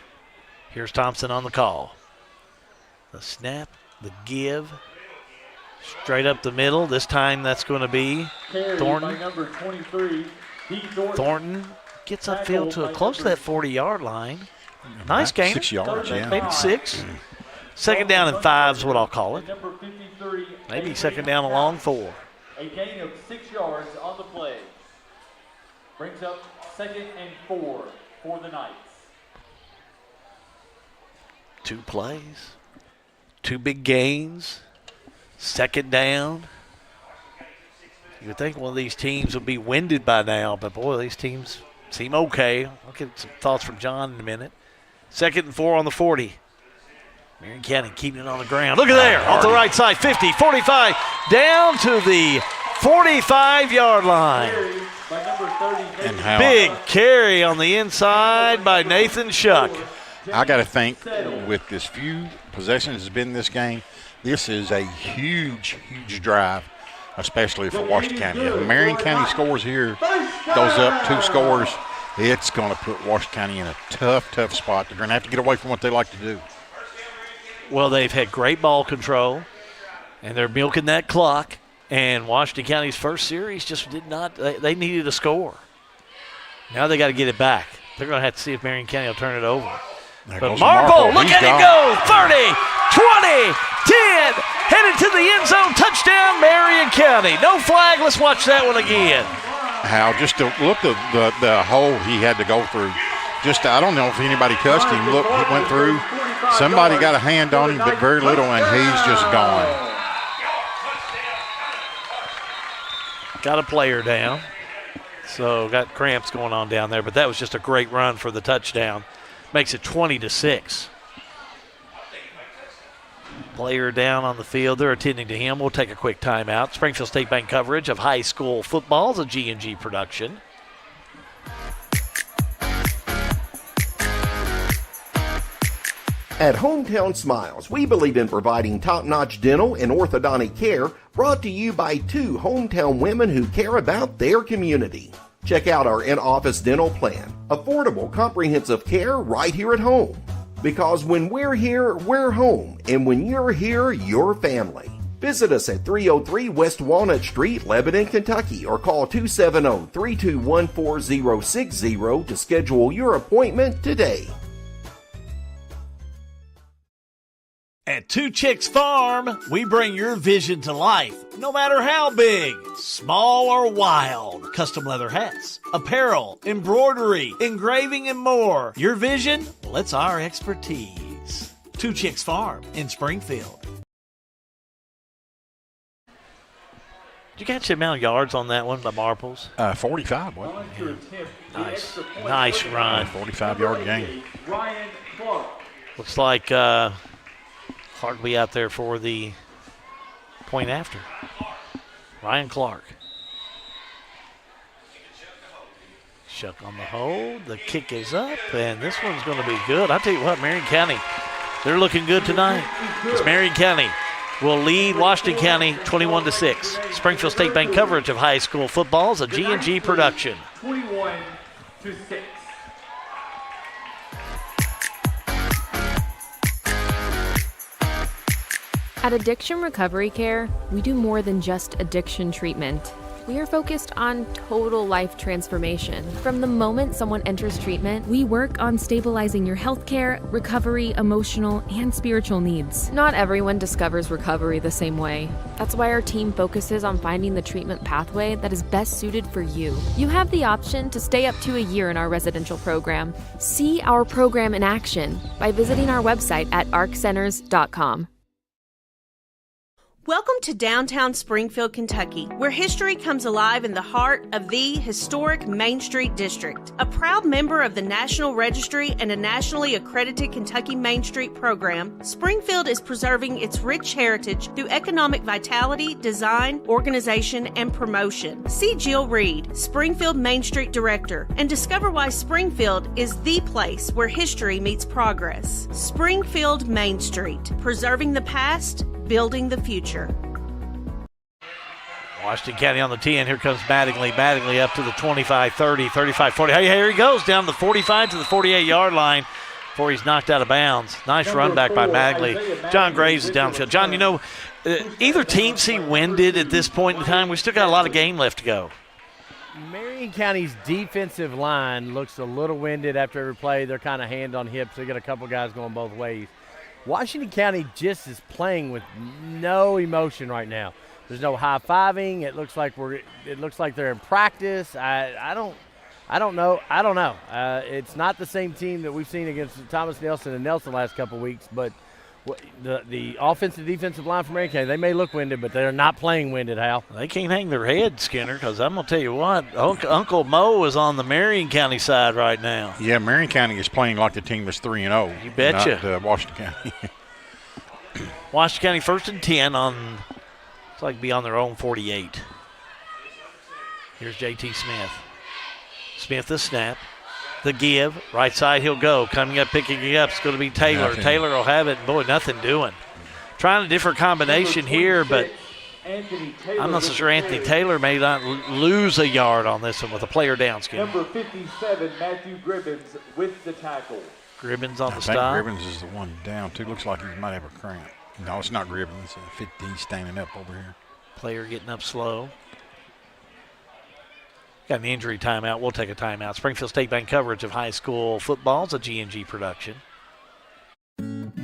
Here's Thompson on the call. The snap, the give. Straight up the middle. This time that's going to be Thornton. Number 23, Thornton gets upfield to close to that 40-yard line. Nice gain. 6 yards, yeah. Maybe 6. Second down and 5 is what I'll call it. Number 53, Maybe second down along 4. a gain of 6 yards on the play. Brings up 2nd and 4 for the Knights. 2 plays. 2 big gains. Second down. You would think one of these teams would be winded by now, but boy, these teams seem okay. I'll get some thoughts from John in a minute. 2nd and 4 on the 40. Marion County keeping it on the ground. Look at there, off the right side, 50, 45, down to the 45-yard line. And how Big carry on the inside by Nathan Shuck. I got to think with as few possessions has been in this game, this is a huge, huge drive, especially for Washington County. If Marion County scores here, goes up 2 scores, it's going to put Washington County in a tough, tough spot. They're going to have to get away from what they like to do. Well, they've had great ball control, and they're milking that clock. And Washington County's first series just did not – they needed a score. Now they got to get it back. They're going to have to see if Marion County will turn it over. But Marple, look at him go, 30, 20, 10, headed to the end zone, touchdown Marion County. No flag, let's watch that one again. How just to look the hole he had to go through. Just I don't know if anybody touched him. Look, he went through. Somebody got a hand on him, but very little, and he's just gone. Got a player down. So got cramps going on down there, but that was just a great run for the touchdown. Makes it 20-6. Player down on the field. They're attending to him. We'll take a quick timeout. Springfield State Bank coverage of high school football is a G&G production. At Hometown Smiles, we believe in providing top-notch dental and orthodontic care brought to you by 2 hometown women who care about their community. Check out our in-office dental plan. Affordable, comprehensive care right here at home. Because when we're here, we're home. And when you're here, you're family. Visit us at 303 West Walnut Street, Lebanon, Kentucky, or call 270-321-4060 to schedule your appointment today. At At Two Chicks Farm, we bring your vision to life, no matter how big, small, or wild. Custom leather hats, apparel, embroidery, engraving, and more. Your vision? Well, it's our expertise. Two Chicks Farm in Springfield. Did you catch the amount of yards on that one by Marples? 45, wasn't it? Yeah. Nice run. 45-yard gain. Ryan Clark. Looks like Clark will be out there for the point after. Ryan Clark. Shuck on the hold. The kick is up, and this one's going to be good. I tell you what, Marion County, they're looking good tonight. It's Marion County will lead Washington County 21-6. Springfield State Bank coverage of high school football is a G&G production. 21-6. At Addiction Recovery Care, we do more than just addiction treatment. We are focused on total life transformation. From the moment someone enters treatment, we work on stabilizing your healthcare, recovery, emotional, and spiritual needs. Not everyone discovers recovery the same way. That's why our team focuses on finding the treatment pathway that is best suited for you. You have the option to stay up to a year in our residential program. See our program in action by visiting our website at arccenters.com. Welcome to downtown Springfield, Kentucky, where history comes alive in the heart of the historic Main Street District. A proud member of the National Registry and a nationally accredited Kentucky Main Street program, Springfield is preserving its rich heritage through economic vitality, design, organization, and promotion. See Jill Reed, Springfield Main Street Director, and discover why Springfield is the place where history meets progress. Springfield Main Street, preserving the past, building the future. Washington County on the 10. Here comes Mattingly. Mattingly up to the 25, 30, 35, 40. Hey, here he goes down the 45 to the 48-yard line before he's knocked out of bounds. Nice run back by Mattingly. John Graves is downfield. John, you know, either team seem winded at this point in time. We still got a lot of game left to go. Marion County's defensive line looks a little winded after every play. They're kind of hand on hips. They got a couple guys going both ways. Washington County just is playing with no emotion right now. There's no high-fiving. It looks like they're in practice. I don't know. It's not the same team that we've seen against Thomas Nelson and Nelson the last couple of weeks, but the offensive defensive line from Marion County, they may look winded, but they're not playing winded, Hal. They can't hang their head, Skinner, because I'm going to tell you what, Uncle Mo is on the Marion County side right now. Yeah, Marion County is playing like the team was 3-0. You betcha. Not Washington County. Washington County 1st and 10 on, it's like be on their own 48. Here's J.T. Smith. Smith the snap. The give, right side he'll go. Coming up, picking it up, it's going to be Taylor. Nothing. Taylor will have it. Boy, nothing doing. Trying a different combination here, but I'm not so sure Anthony Taylor may not lose a yard on this one with a player down, Skinner. Number 57, Matthew Gribbins with the tackle. Gribbins on the I stop. think Gribbins is the one down, too. Looks like he might have a cramp. No, it's not Gribbins. He's standing up over here. Player getting up slow. Got an injury timeout. We'll take a timeout. Springfield State Bank coverage of high school football is a G&G production.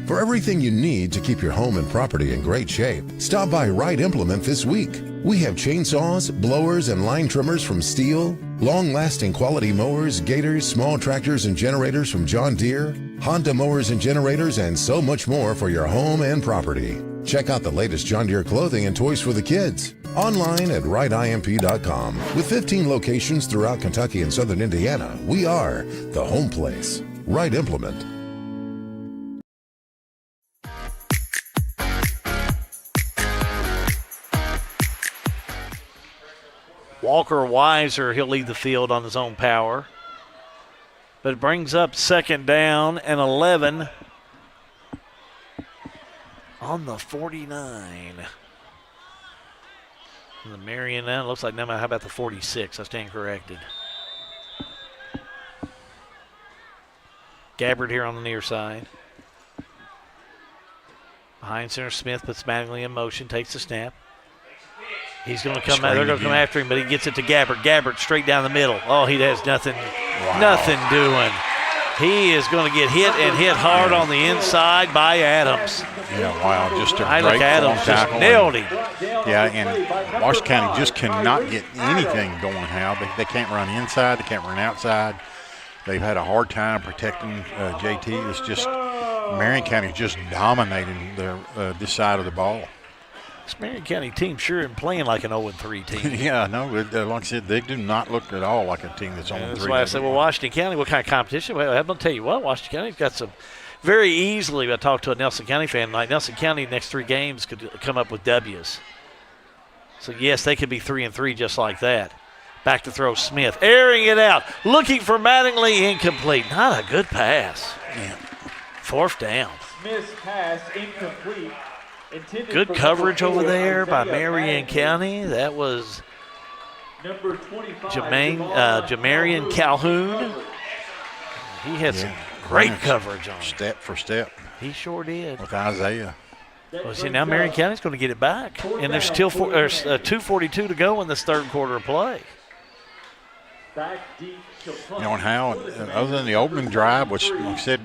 For everything you need to keep your home and property in great shape, stop by Wright Implement this week. We have chainsaws, blowers, and line trimmers from Steel, long-lasting quality mowers, gators, small tractors, and generators from John Deere, Honda mowers and generators, and so much more for your home and property. Check out the latest John Deere clothing and toys for the kids. Online at wrightimp.com. With 15 locations throughout Kentucky and southern Indiana, we are the home place. Wright Implement. Walker Weiser, he'll leave the field on his own power. But it brings up 2nd down and 11 on the 49. And the Marion now looks like, how about the 46? I stand corrected. Gabbard here on the near side. Behind center, Smith puts Mattingly in motion, takes the snap. He's going to come out. They're going to come after him, but he gets it to Gabbard. Gabbard straight down the middle. Oh, he has nothing doing. He is going to get hit and hit hard on the inside by Adams. Yeah, wow, just a Isaac great Adams just tackle. nailed him. Yeah, and Washington County just cannot get anything going now. They can't run inside. They can't run outside. They've had a hard time protecting JT. It's just Marion County just dominating this side of the ball. This Marion County team sure isn't playing like an 0-3 team. Yeah, no, like I said, they do not look at all like a team that's 0-3. That's why I said, well, Washington County, what kind of competition? Well, I'm going to tell you what, Washington County's got some very easily. I talked to a Nelson County fan tonight. Nelson County next 3 games could come up with W's. So, yes, they could be 3-3 just like that. Back to throw Smith, airing it out, looking for Mattingly, incomplete. Not a good pass. Yeah. 4th down. Smith's pass incomplete. Good coverage over there by Marion County. That was Jamarian Calhoun. He had some great coverage on him. Step for step. He sure did. With Isaiah. Well, see, now Marion County's going to get it back. And there's still 2:42 to go in this third quarter of play. You know, and how, other than the opening drive, which, like I said,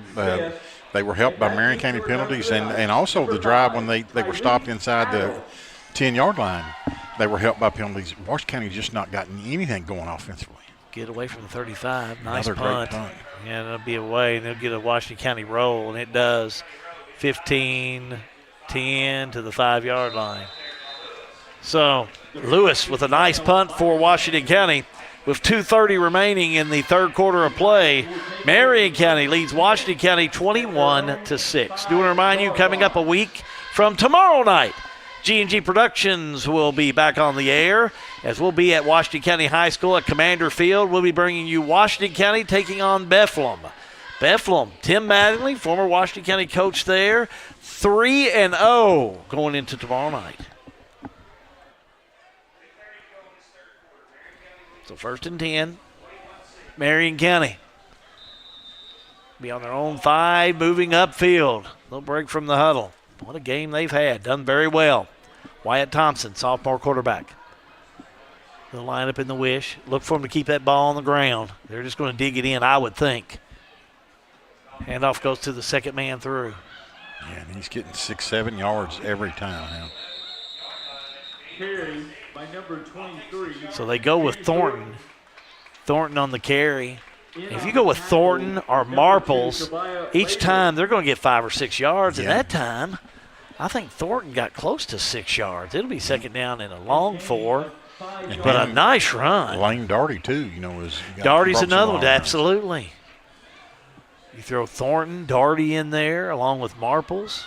they were helped by Marion County penalties, and also the drive when they were stopped inside the 10-yard line, they were helped by penalties. Washington County just not gotten anything going offensively. Get away from the 35. Nice Another punt. great punt. Yeah, it'll be away, and they'll get a Washington County roll, and it does. 15-10 to the 5-yard line. So Lewis with a nice punt for Washington County. With 2:30 remaining in the third quarter of play, Marion County leads Washington County 21-6. Do want to remind you, coming up a week from tomorrow night, G&G Productions will be back on the air, as we'll be at Washington County High School at Commander Field. We'll be bringing you Washington County taking on Bethlehem. Bethlehem, Tim Mattingly, former Washington County coach there, 3-0 going into tomorrow night. So 1st and 10, Marion County. Be on their own 5, moving upfield. Little break from the huddle. What a game they've had. Done very well. Wyatt Thompson, sophomore quarterback. They'll line up in the wish. Look for them to keep that ball on the ground. They're just going to dig it in, I would think. Handoff goes to the second man through. Yeah, and he's getting 6-7 yards every time now. Carry by number 23. So they go with Thornton. Thornton on the carry. If you go with Thornton or Marples, each time they're going to get 5 or 6 yards. And that time, I think Thornton got close to 6 yards. It'll be second down and a long 4, but a nice run. Lane Darty, too, you know, is. Darty's another one, absolutely. You throw Thornton, Darty in there along with Marples.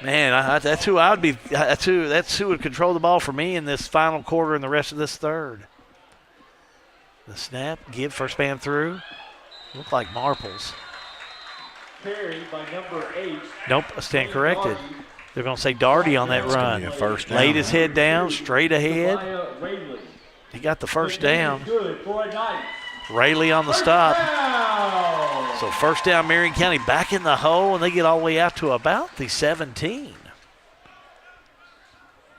Man, that's who I would be. That's who would control the ball for me in this final quarter and the rest of this third. The snap, give, first man through. Look like Marples. Carried by number 8. Nope, I stand corrected. They're going to say Darty on that run. First down. Laid his head down, straight ahead. He got the first down. Rayleigh on the stop. So first down, Marion County back in the hole, and they get all the way out to about the 17.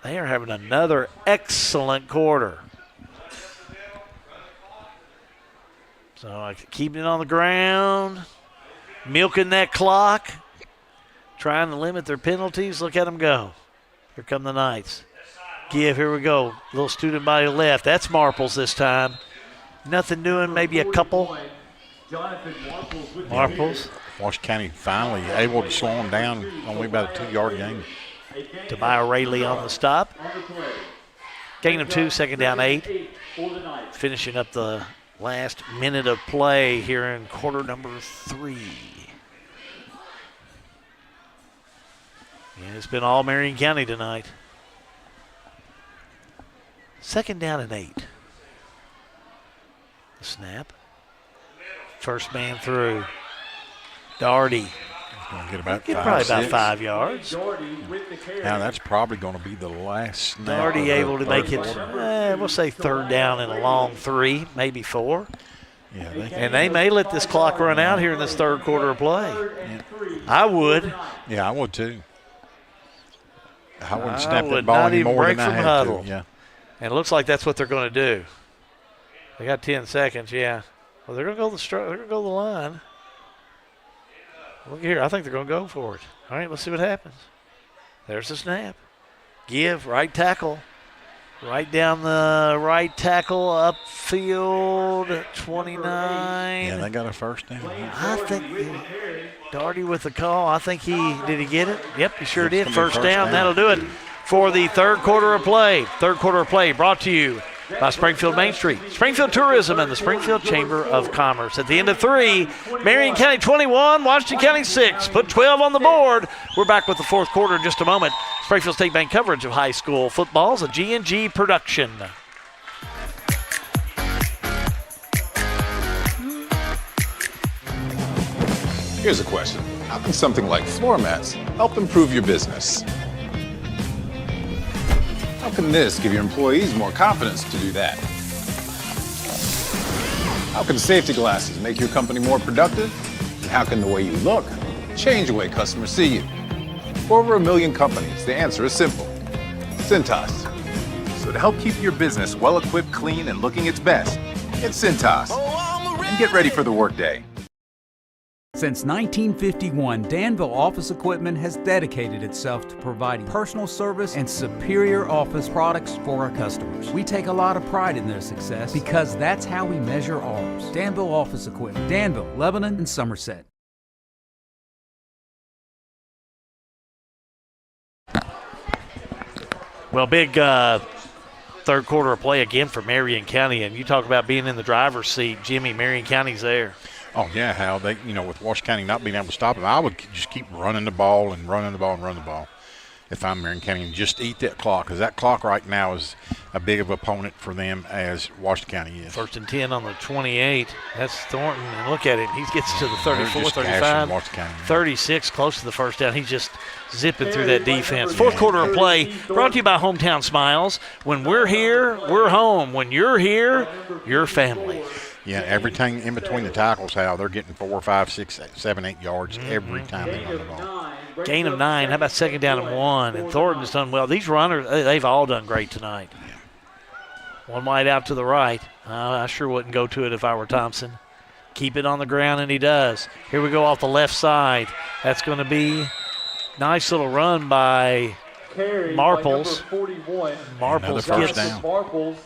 They are having another excellent quarter. So keeping it on the ground, milking that clock, trying to limit their penalties. Look at them go. Here come the Knights. Give, here we go. Little student body left. That's Marples this time. Nothing doing, maybe a couple. Marples. Washington County finally able to slow them down, only about a 2-yard gain. Tobiah Rayleigh on the stop. Gain of 2, second down 8. Finishing up the last minute of play here in quarter number 3. And it's been all Marion County tonight. Second down and 8. The snap. First man through. Darty. Going to get about probably about 5 yards. Now that's probably going to be the last snap. Darty able to make it, we'll say third down and a long 3, maybe 4. Yeah, and they may let this clock run out here in this third quarter of play. Yeah. I would. Yeah, I would too. I wouldn't snap that ball any more than I had to. Yeah. And it looks like that's what they're going to do. They got 10 seconds, yeah. Well, they're going to go the line. Look here. I think they're going to go for it. All right, let's see what happens. There's the snap. Give, right tackle. Right down the right tackle, upfield, 29. Yeah, they got a first down. I think Darty with the call. I think did he get it? Yep, he sure did. First down. That'll do it for the third quarter of play. Third quarter of play brought to you by Springfield Main Street, Springfield Tourism, and the Springfield Chamber of Commerce. At the end of 3, Marion County 21, Washington County 6. Put 12 on the board. We're back with the fourth quarter in just a moment. Springfield State Bank coverage of high school football is a G&G production. Here's a question. How can something like floor mats help improve your business? How can this give your employees more confidence to do that? How can safety glasses make your company more productive? And how can the way you look change the way customers see you? For over 1 million companies, the answer is simple. Cintas. So to help keep your business well-equipped, clean, and looking its best, get Cintas. And get ready for the workday. Since 1951, Danville Office Equipment has dedicated itself to providing personal service and superior office products for our customers. We take a lot of pride in their success because that's how we measure ours. Danville Office Equipment, Danville, Lebanon, and Somerset. Well, big third quarter of play again for Marion County, and you talk about being in the driver's seat. Jimmy, Marion County's there. Oh, yeah, Hal. They, with Washington County not being able to stop them, I would just keep running the ball and running the ball and running the ball if I'm Marion County, and just eat that clock, because that clock right now is a big of an opponent for them as Washington County is. 1st and 10 on the 28. That's Thornton, and look at him. He gets to the 34, 35, 36, close to the first down. He's just zipping through that defense. Fourth quarter of play brought to you by Hometown Smiles. When we're here, we're home. When you're here, you're family. Yeah, everything in between the tackles, Hal, they're getting 4, 5, 6, 7, 8 yards every time they run the ball. Gain of 9. How about 2nd down and 1? And Thornton's done well. These runners, they've all done great tonight. One wide out to the right. I sure wouldn't go to it if I were Thompson. Keep it on the ground, and he does. Here we go off the left side. That's going to be nice little run by Marples. Marples gets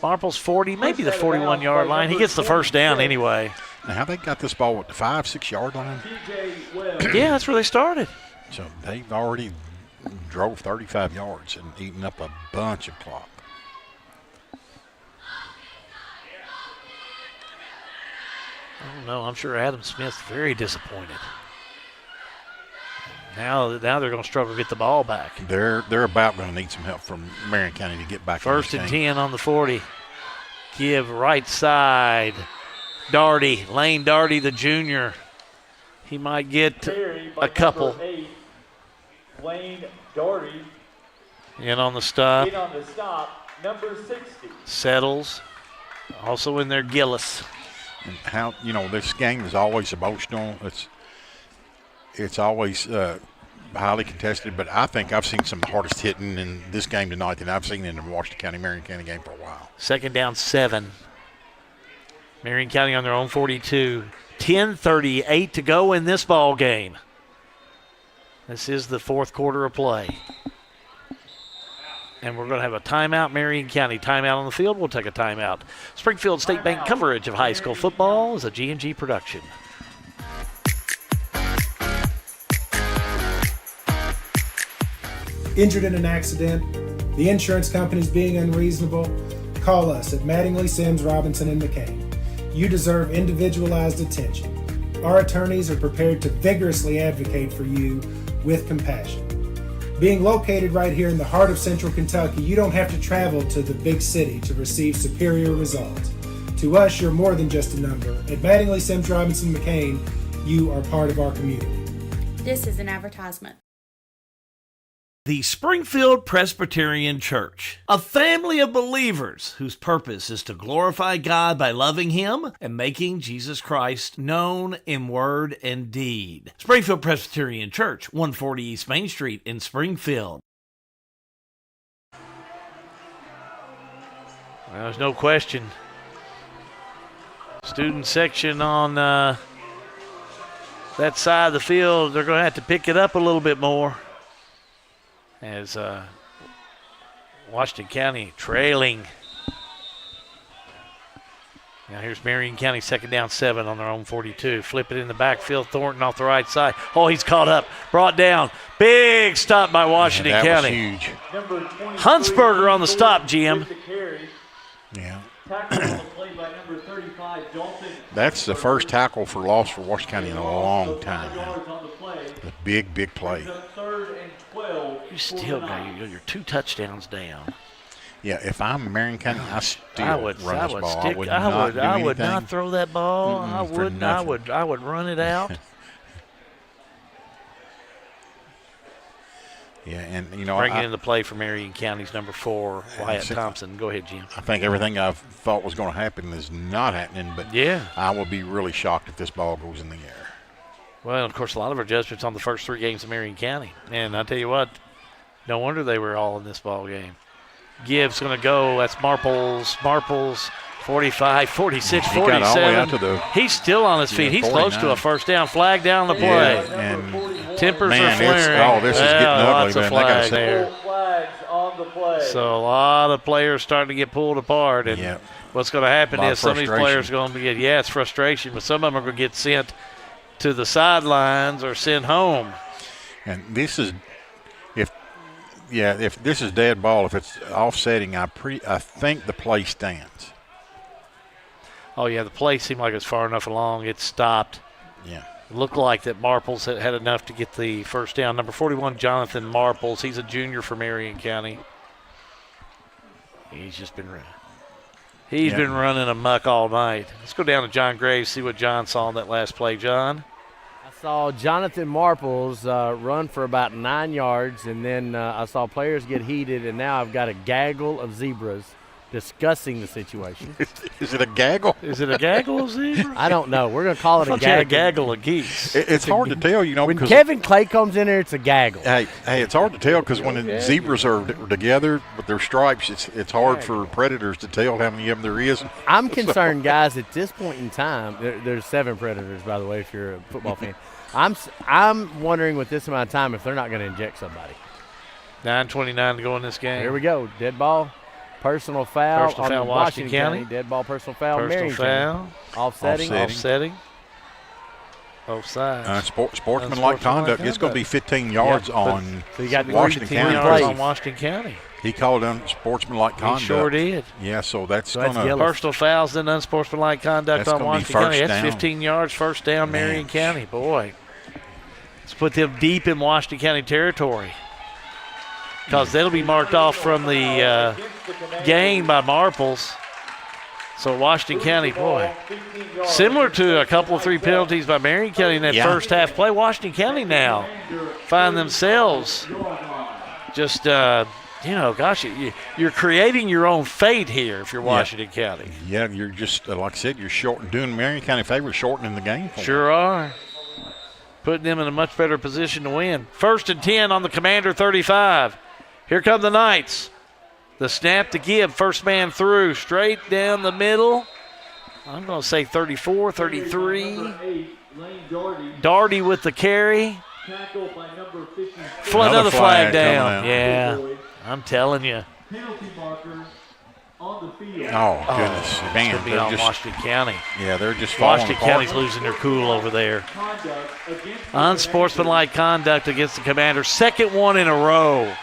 Marples 40, maybe the 41-yard line. He gets the first down anyway. Now, how they got this ball at the 5, 6 yard line? Yeah, that's where they started. So they've already drove 35 yards and eaten up a bunch of clock. I don't know. I'm sure Adam Smith's very disappointed. Now they're going to struggle to get the ball back. They're about going to need some help from Marion County to get back. 1st and 10 on the 40. Give right side. Darty, Lane Darty, the junior. He might get a couple. Lane Darty. In on the stop. Number 60. Settles. Also in there, Gillis. And how, this game is always emotional. It's always highly contested, but I think I've seen some of the hardest hitting in this game tonight than I've seen in the Washington County, Marion County game for a while. 2nd down, 7. Marion County on their own 42. 10:38 to go in this ball game. This is the fourth quarter of play. And we're going to have a timeout, Marion County. Timeout on the field. We'll take a timeout. Springfield State Bank coverage of high school football is a G&G production. Injured in an accident, the insurance company's being unreasonable, call us at Mattingly, Sims, Robinson, and McCain. You deserve individualized attention. Our attorneys are prepared to vigorously advocate for you with compassion. Being located right here in the heart of Central Kentucky, you don't have to travel to the big city to receive superior results. To us, you're more than just a number. At Mattingly, Sims, Robinson, McCain, you are part of our community. This is an advertisement. The Springfield Presbyterian Church, a family of believers whose purpose is to glorify God by loving Him and making Jesus Christ known in word and deed. Springfield Presbyterian Church, 140 East Main Street in Springfield. Well, there's no question. Student section on that side of the field, they're going to have to pick it up a little bit more. As Washington County trailing. Now here's Marion County, 2nd down 7 on their own 42. Flip it in the backfield. Thornton off the right side. Oh, he's caught up. Brought down. Big stop by Washington County. Was huge. Huntsberger on the stop, Jim. Yeah. That's the first tackle for loss for Washington County in a long time. A big, big play. You still got your 2 touchdowns down. Yeah, if I'm Marion County, I still run this ball. I would not throw that ball. I wouldn't. I would run it out. Yeah, and bringing in the play for Marion County's number 4, Wyatt Thompson. Go ahead, Jim. I think everything I thought was going to happen is not happening, but I will be really shocked if this ball goes in the air. Well, of course, a lot of our judgments on the first 3 games of Marion County, and I tell you what, no wonder they were all in this ball game. Gibbs going to go. That's Marples. 45, 46, 47. He's still on his feet. He's 49. Close to a first down. Flag down the play. Yeah, and tempers are flaring. This is getting ugly, lots man. Of flags there. So a lot of players starting to get pulled apart. And what's going to happen is some of these players are going to get, it's frustration, but some of them are going to get sent to the sidelines or sent home. And this is, if this is dead ball, if it's offsetting, I think the play stands. Oh, yeah, the play seemed like it was far enough along. It stopped. Yeah. It looked like that Marples had enough to get the first down. Number 41, Jonathan Marples. He's a junior for Marion County. He's just been running. He's been running amok all night. Let's go down to John Graves, see what John saw in that last play. John? I saw Jonathan Marples run for about 9 yards, and then I saw players get heated, and now I've got a gaggle of zebras discussing the situation. Is it a gaggle? Is it a gaggle of zebras? I don't know. We're going to call it a gaggle. A gaggle of geese. It's hard to tell, When Kevin Clay comes in there, it's a gaggle. Hey, it's hard to tell because when the zebras are together with their stripes, it's hard for predators to tell how many of them there is. I'm concerned, guys, at this point in time, there's 7 predators, by the way, if you're a football fan. I'm wondering with this amount of time if they're not going to inject somebody. 9:29 to go in this game. Here we go. Dead ball. Personal foul on Washington County. Dead ball, personal foul. Personal foul. Offsetting. Offside. Sportsmanlike conduct. It's going to be 15 yards on Washington County. On Washington County. He called unsportsmanlike conduct. He sure did. Yeah, so that's going to. Personal fouls and unsportsmanlike conduct on Washington County. That's 15 yards, first down, Marion County. Boy. Let's put them deep in Washington County territory. Because that'll be marked off from the game by Marples. So Washington County, boy, similar to a couple of 3 penalties by Marion County in that first half play, Washington County now find themselves just, you're creating your own fate here if you're Washington County. Yeah, you're just, like I said, you're doing Marion County a favor, shortening the game for them. Sure are. Putting them in a much better position to win. 1st and 10 on the Commander 35. Here come the Knights. The snap to give. First man through. Straight down the middle. I'm going to say 34, 33. Darty with the carry. Another flag down. Yeah, I'm telling you. Oh, goodness. Man, it's going to be on Washington County. Yeah, they're just falling Washington apart. County's losing their cool over there. Unsportsmanlike conduct against the Commander. Second one in a row.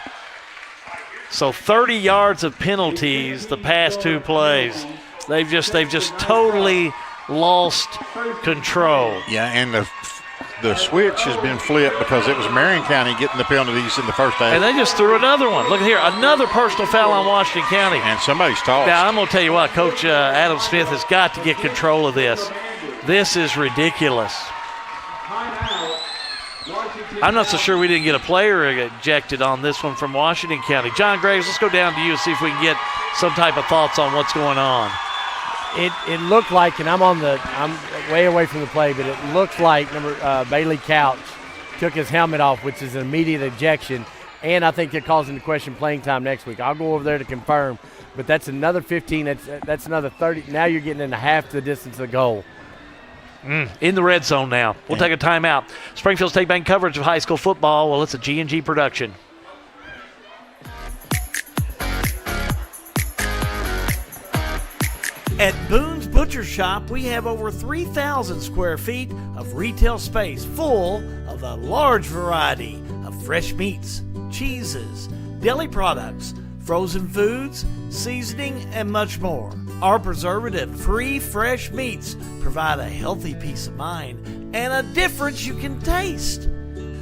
So 30 yards of penalties the past 2 plays. They've just totally lost control. Yeah, and the switch has been flipped because it was Marion County getting the penalties in the first half. And they just threw another one. Look here, another personal foul on Washington County. And somebody's tossed. Now, I'm going to tell you what, Coach Adam Smith has got to get control of this. This is ridiculous. I'm not so sure we didn't get a player ejected on this one from Washington County. John Graves, let's go down to you and see if we can get some type of thoughts on what's going on. It looked like, and I'm way away from the play, but it looks like Bailey Couch took his helmet off, which is an immediate ejection, and I think they're causing the question playing time next week. I'll go over there to confirm, but that's another 15. That's another 30. Now you're getting into half the distance of the goal. In the red zone now. We'll take a timeout. Springfield State Bank coverage of high school football. Well, it's a G&G production. At Boone's Butcher Shop, we have over 3,000 square feet of retail space full of a large variety of fresh meats, cheeses, deli products, frozen foods, seasoning, and much more. Our preservative-free fresh meats provide a healthy peace of mind and a difference you can taste.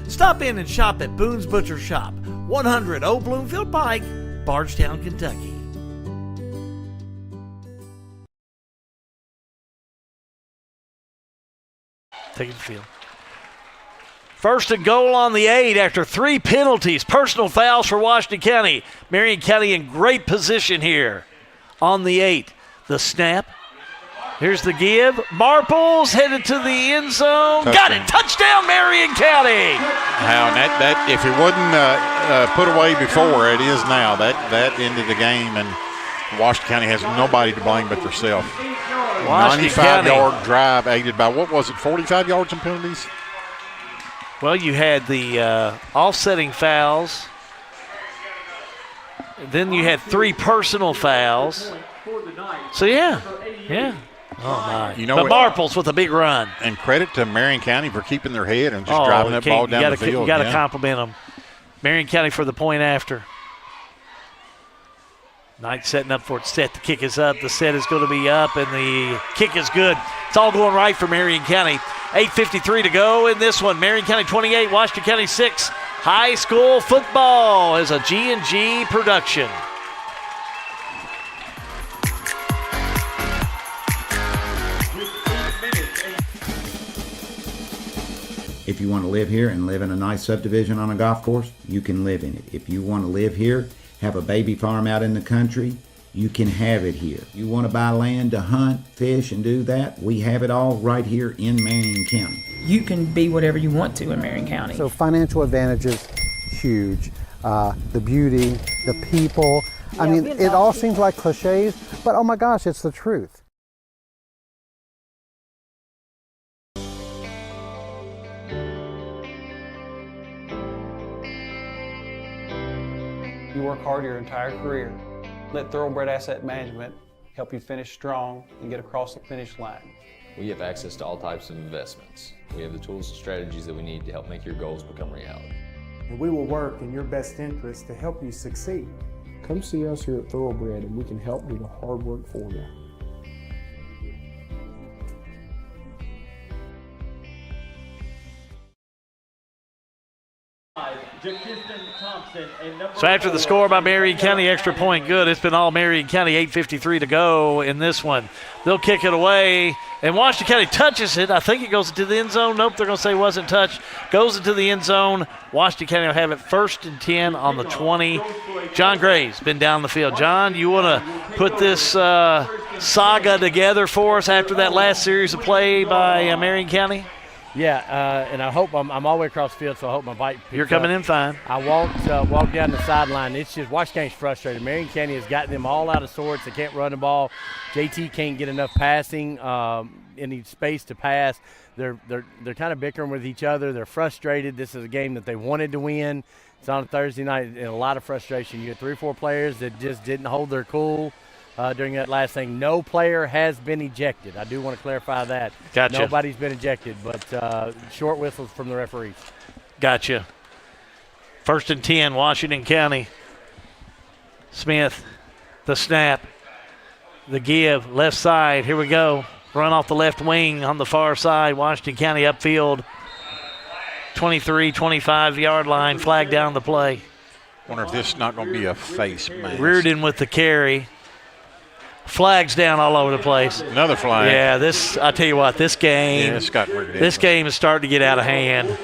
Stop in and shop at Boone's Butcher Shop, 100 Old Bloomfield Pike, Bardstown, Kentucky. Taking the field. First and goal on the 8 after 3 penalties. Personal fouls for Washington County. Marion County in great position here on the 8. The snap. Here's the give. Marples headed to the end zone. Touchdown. Got it. Touchdown, Marion County. How and that if it wasn't put away before, it is now. That ended the game, and Washington County has nobody to blame but themselves. 95-yard drive aided by, what was it, 45 yards in penalties? Well, you had the offsetting fouls. Then you had 3 personal fouls. So, yeah. Oh, my. You know, but Marples with a big run. And credit to Marion County for keeping their head and just driving that ball down the field. You got to compliment them. Marion County for the point after. Knight setting up for it. Set. The kick is up. The set is going to be up, and the kick is good. It's all going right for Marion County. 8:53 to go in this one. Marion County 28, Washington County 6. High school football is a G&G production. If you want to live here and live in a nice subdivision on a golf course, you can live in it. If you want to live here, have a baby farm out in the country, you can have it here. You want to buy land to hunt, fish, and do that, we have it all right here in Marion County. You can be whatever you want to in Marion County. So financial advantages, huge. The beauty, the people. I mean, it all seems like cliches, but oh my gosh, it's the truth. You work hard your entire career. Let Thoroughbred Asset Management help you finish strong and get across the finish line. We have access to all types of investments. We have the tools and strategies that we need to help make your goals become reality. And we will work in your best interest to help you succeed. Come see us here at Thoroughbred and we can help do the hard work for you. So after the score by Marion County, extra point good. It's been all Marion County, 8:53 to go in this one. They'll kick it away, and Washington County touches it. I think it goes into the end zone. Nope, they're going to say it wasn't touched. Goes into the end zone. Washington County will have it 1st and 10 on the 20. John Gray's been down the field. John, you want to put this saga together for us after that last series of play by Marion County? Yeah, and I hope I'm all the way across the field, so I hope my bike picks You're coming up. in fine. I walked down the sideline. It's just Washington County's frustrated. Marion County has gotten them all out of sorts. They can't run the ball. JT can't get enough passing, any space to pass. They're kind of bickering with each other. They're frustrated. This is a game that they wanted to win. It's on a Thursday night, and a lot of frustration. You had 3 or 4 players that just didn't hold their cool. During that last thing. No player has been ejected. I do want to clarify that. Gotcha. Nobody's been ejected, but short whistles from the referees. Gotcha. 1st and 10, Washington County. Smith, the snap, the give, left side. Here we go. Run off the left wing on the far side. Washington County upfield. 23, 25-yard line. Flag down the play. Wonder if this is not going to be a face mask. Reardon with the carry. Flags down all over the place. Another flag. Yeah, I tell you what, this game. Yeah, it's got ridiculous. This game is starting to get out of hand.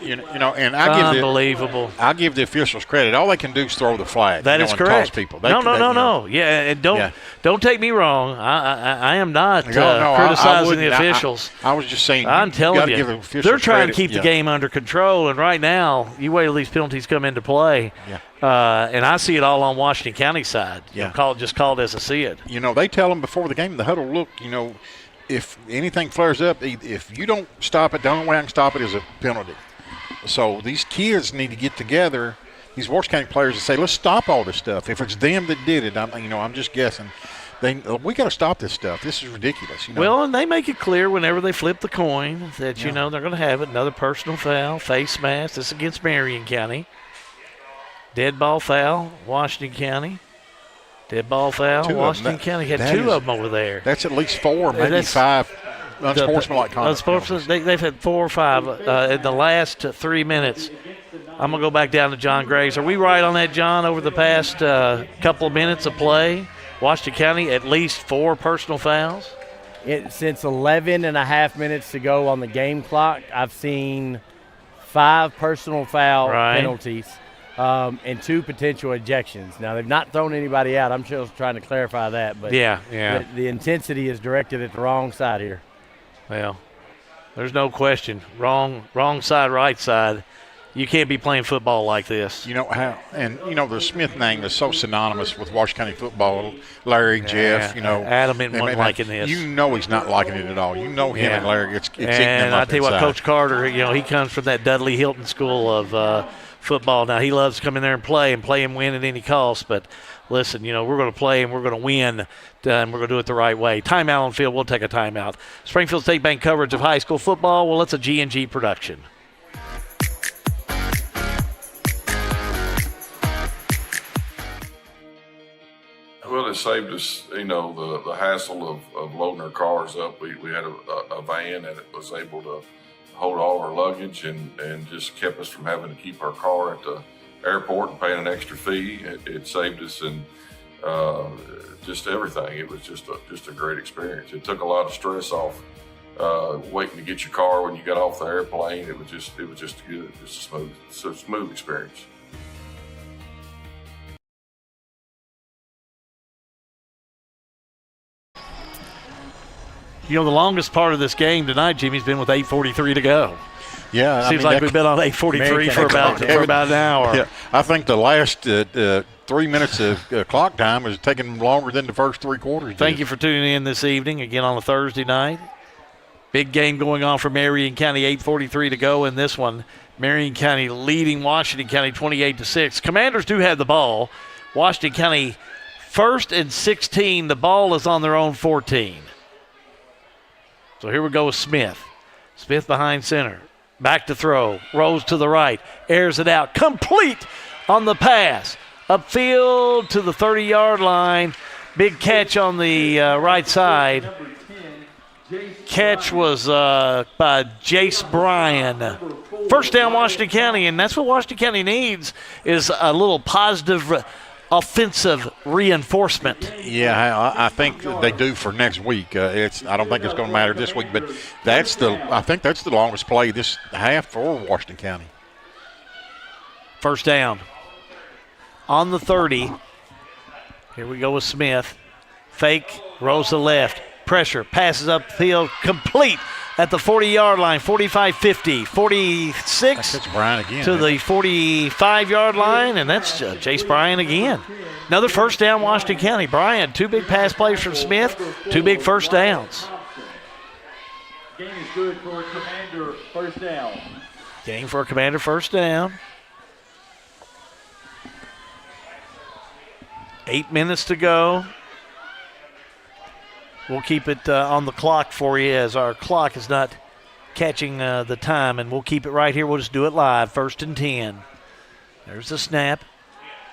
You know, and Unbelievable. I give the officials credit. All they can do is throw the flag. That is correct. Toss people. No. Yeah, and don't take me wrong. I am not criticizing the officials. I was just saying. I'm telling you, give the officials they're trying to credit. keep the game under control. And right now, you wait till these penalties come into play. Yeah. And I see it all on Washington County side. Yeah. Just call it as I see it. You know, they tell them before the game in the huddle, look, you know, if anything flares up, if you don't stop it, the only way I can stop it is a penalty. So these kids need to get together, these Washington County players, and say, let's stop all this stuff. If it's them that did it, I'm just guessing. We got to stop this stuff. This is ridiculous. Well, and they make it clear whenever they flip the coin that, they're going to have it. Another personal foul, face mask. This is against Marion County. Dead ball foul, Washington County. Dead ball foul, Washington County. Had two of them over there. That's at least 4, maybe 5 unsportsmanlike conduct. They've had 4 or 5 in the last 3 minutes. I'm going to go back down to John Graves. Are we right on that, John, over the past couple of minutes of play? Washington County, at least 4 personal fouls? Since 11 and a half minutes to go on the game clock, I've seen 5 personal foul penalties. And 2 potential ejections. Now, they've not thrown anybody out. I'm just trying to clarify that. But the intensity is directed at the wrong side here. Well, there's no question. Wrong side, right side. You can't be playing football like this. You know how, and the Smith name is so synonymous with Washington County football. Larry, Jeff, Adam isn't liking this. He's not liking it at all. Him and Larry, it's eating and them up I tell you inside. what, Coach Carter, he comes from that Dudley Hilton school of football. Now, he loves to come in there and play and win at any cost. But listen, we're going to play and we're going to win, and we're going to do it the right way. Timeout on field. We'll take a timeout. Springfield State Bank coverage of high school football. Well, it's a G&G production. Well, it saved us, the hassle of loading our cars up. We had a van that was able to hold all our luggage and just kept us from having to keep our car at the airport and paying an extra fee. It saved us and just everything. It was just a great experience. It took a lot of stress off waiting to get your car when you got off the airplane. It was just good, just a smooth experience. The longest part of this game tonight, Jimmy's been with 8:43 to go. Yeah, seems like we've been on 8:43 for about an hour. Yeah, I think the last 3 minutes of clock time is taking longer than the first 3 quarters. Thank you for tuning in this evening again on a Thursday night. Big game going on for Marion County. 8:43 to go in this one. Marion County leading Washington County 28-6. Commanders do have the ball. Washington County 1st and 16. The ball is on their own 14. So here we go with Smith. Smith behind center. Back to throw. Rolls to the right. Airs it out. Complete on the pass. Upfield to the 30-yard line. Big catch on the right side. Catch was by Jace Bryan. First down, Washington County, and that's what Washington County needs is a little positive offensive reinforcement. Yeah, I think they do for next week. I don't think it's going to matter this week, but I think that's the longest play this half for Washington County. First down on the 30. Here we go with Smith. Fake, rolls to left. Pressure, passes upfield, complete at the 40-yard line, 45-50, 46 that's Bryan again, to the 45-yard line, and that's Jace Bryan again. Another first down, Washington County. Bryan, 2 big pass plays from Smith, 2 big first downs. Game is good for a Commander first down. Game for a Commander first down. 8 minutes to go. We'll keep it on the clock for you as our clock is not catching the time, and we'll keep it right here. We'll just do it live, 1st and 10. There's the snap.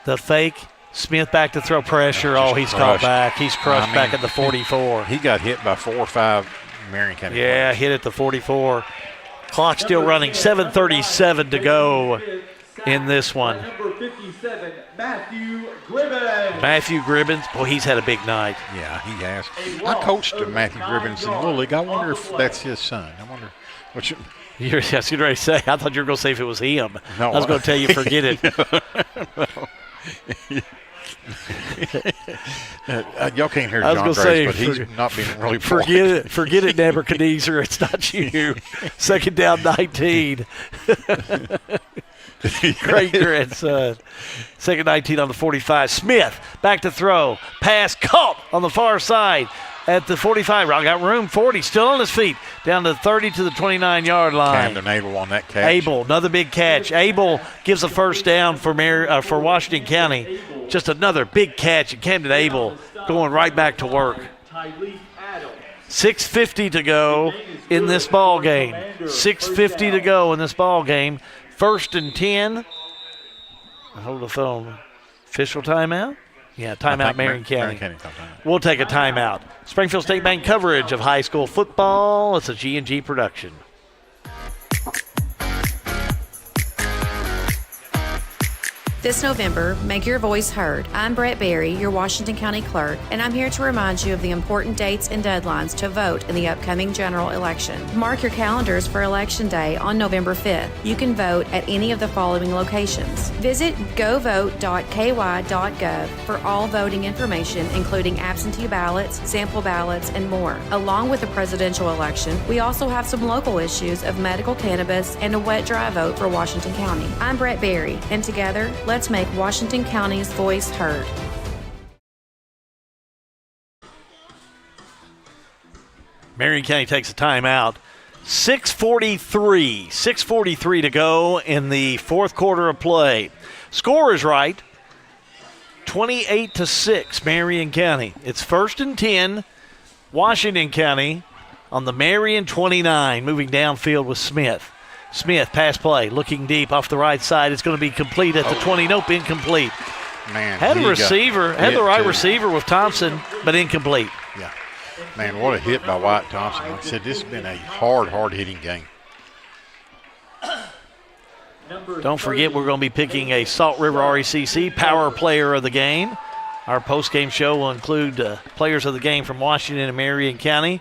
The fake. Smith back to throw pressure. Oh, he's caught back. He's crushed back at the 44. He got hit by 4 or 5 Marion County players. Hit at the 44. Clock still running. 7:37 to go in this one. Number 57, Matthew Gribbins. Matthew Gribbins, boy, he's had a big night. Yeah, he has. I coached Matthew Gribbins in Little League. I wonder if that's his son. I wonder what you. I was getting ready to say. I thought you were going to say if it was him. No, I was going to tell you, forget it. Y'all can't hear John Grace, but he's not being really polite. Forget it, Nebuchadnezzar. It's not you. 2nd down, 19. Great grandson. 2nd 19 on the 45. Smith back to throw. Pass caught on the far side. at the 45. Got room. 40, still on his feet. Down to 30 to the 29-yard line. Camden Abel on that catch. Abel, another big catch. Abel gives a first down for Washington County. Just another big catch, and Camden Abel going right back to work. 6:50 to go in this ball game. 6:50 to go in this ball game. 1st and 10. Hold the phone. Official timeout? Yeah, timeout, Marion County. We'll take a timeout. Springfield State Bank coverage of high school football. It's a G&G production. This November, make your voice heard. I'm Brett Berry, your Washington County Clerk, and I'm here to remind you of the important dates and deadlines to vote in the upcoming general election. Mark your calendars for Election Day on November 5th. You can vote at any of the following locations. Visit govote.ky.gov for all voting information, including absentee ballots, sample ballots, and more. Along with the presidential election, we also have some local issues of medical cannabis and a wet-dry vote for Washington County. I'm Brett Berry, and together, let's make Washington County's voice heard. Marion County takes a timeout. 6:43 to go in the fourth quarter of play. Score is right. 28-6, Marion County. It's 1st and 10, Washington County on the Marion 29, moving downfield with Smith. Smith, pass play, looking deep off the right side. It's going to be complete at the 20. Nope, incomplete. Man, had a receiver, had the right receiver with Thompson, but incomplete. Yeah. Man, what a hit by Wyatt Thompson. Like I said, this has been a hard-hitting game. Don't forget, we're going to be picking a Salt River RECC Power Player of the Game. Our post-game show will include players of the game from Washington and Marion County,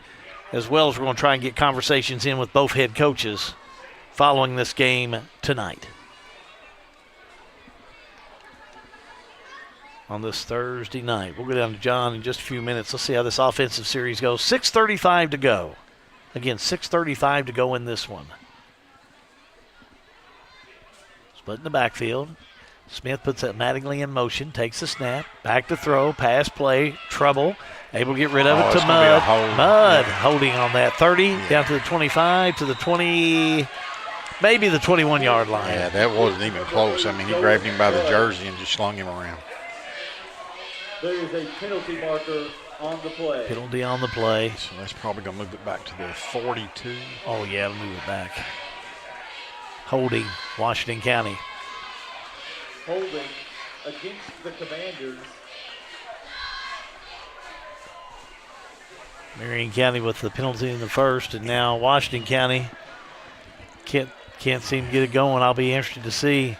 as well as we're going to try and get conversations in with both head coaches following this game tonight. On this Thursday night. We'll go down to John in just a few minutes. Let's see how this offensive series goes. 6:35 to go. Again, 6:35 to go in this one. Split in the backfield. Smith puts that Mattingly in motion, takes the snap, back to throw, pass play, trouble. Able to get rid of it to Mudd. Mudd holding on that 30, down to the 25, to the 20, maybe the 21-yard line. Yeah, that wasn't even close. I mean, he grabbed him by the jersey and just slung him around. There is a penalty marker on the play. Penalty on the play. So that's probably going to move it back to the 42. Oh, yeah, it'll move it back. Holding, Washington County. Holding against the Commanders. Marion County with the penalty in the first, and now Washington County can't seem to get it going. I'll be interested to see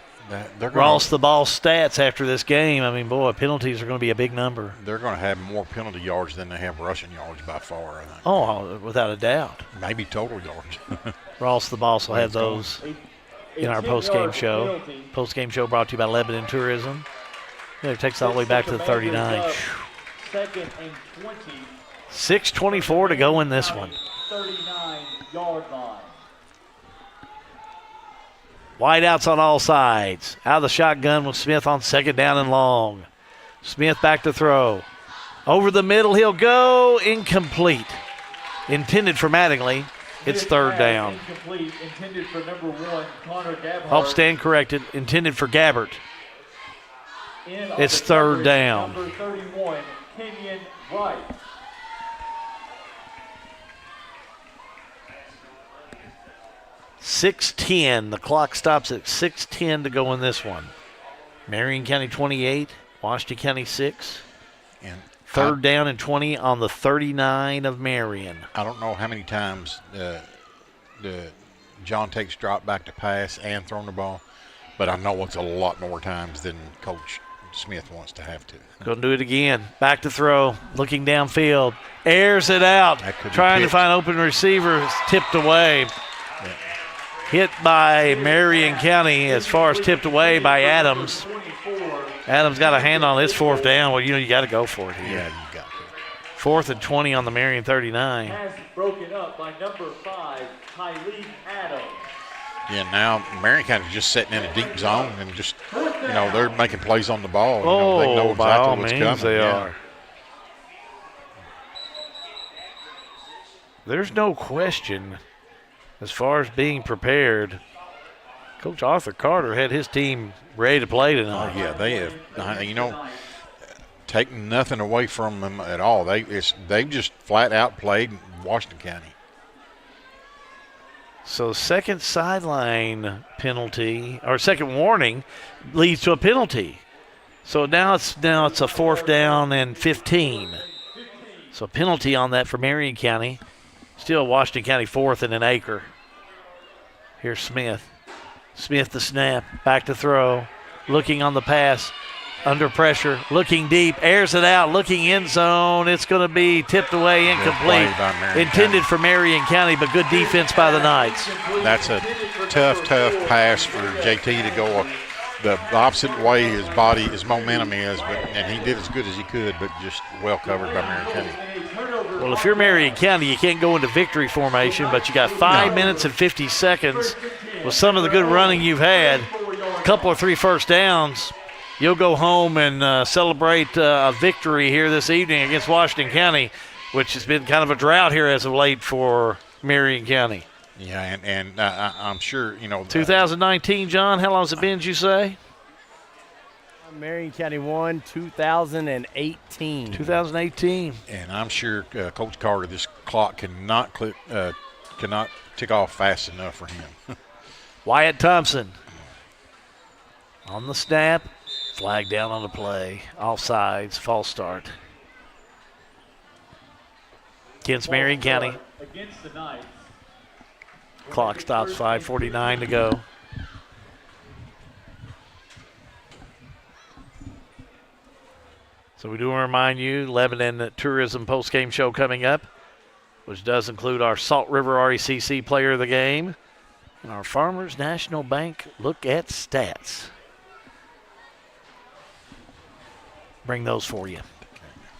Ross the ball stats after this game. I mean, boy, penalties are going to be a big number. They're going to have more penalty yards than they have rushing yards by far, I think. Oh, without a doubt. Maybe total yards. Ross the boss will have those in our post-game show. Post-game show brought to you by Lebanon Tourism. Yeah, it takes all the way back to the 39. 2nd and 20. 6:24 to go in this one. 39-yard line. Wideouts on all sides. Out of the shotgun with Smith on 2nd down and long. Smith back to throw. Over the middle, he'll go. Incomplete. Intended for Mattingly. It's 3rd down. Incomplete. Intended for number 1, Connor Gabhart. Oh, stand corrected. Intended for Gabbert. It's 3rd down. Number 31, Kenyon Wright. .610. The clock stops at 6:10 to go in this one. Marion County 28, Washington County 6. And 3rd down and 20 on the 39 of Marion. I don't know how many times the John takes drop back to pass and thrown the ball, but I know it's a lot more times than Coach Smith wants to have to. Going to do it again. Back to throw. Looking downfield. Airs it out. Trying to find open receiver. It's tipped away. Yeah. Hit by Marion County as far as tipped away by Adams. Adams got a hand on his 4th down. Well, you got to go for it here. Yeah, you got to. 4th and 20 on the Marion 39. Pass broken up by number 5, Tylee Adams. Yeah, now Marion County's just sitting in a deep zone and just, they're making plays on the ball. Oh, they know by all exactly what's means coming. they yeah. are. there's no question as far as being prepared. Coach Arthur Carter had his team ready to play tonight. Oh, yeah, they have, taken nothing away from them at all. They've just flat out played Washington County. So second sideline penalty, or second warning, leads to a penalty. So now it's a 4th down and 15. So penalty on that for Marion County. Still Washington County 4th and an acre. Here's Smith. Smith the snap, back to throw, looking on the pass, under pressure, looking deep, airs it out, looking end zone. It's going to be tipped away, incomplete. Intended for Marion County, but good defense by the Knights. That's a tough pass for JT to go the opposite way his momentum is, and he did as good as he could, but just well covered by Marion County. Well, if you're Marion County, you can't go into victory formation, but you got 5 minutes and 50 seconds with some of the good running you've had, a couple or 3 first downs. You'll go home and celebrate a victory here this evening against Washington County, which has been kind of a drought here as of late for Marion County. Yeah, and I'm sure, 2019, John, how long has it been, did you say? Marion County won 2018. 2018. And I'm sure Coach Carter, this clock cannot tick off fast enough for him. Wyatt Thompson on the snap. Flag down on the play. Offsides, false start. Against Marion County. Against the Knights. Clock stops, 5:49 to go. So we do want to remind you, Lebanon Tourism postgame show coming up, which does include our Salt River RECC player of the game and our Farmers National Bank look at stats. Bring those for you.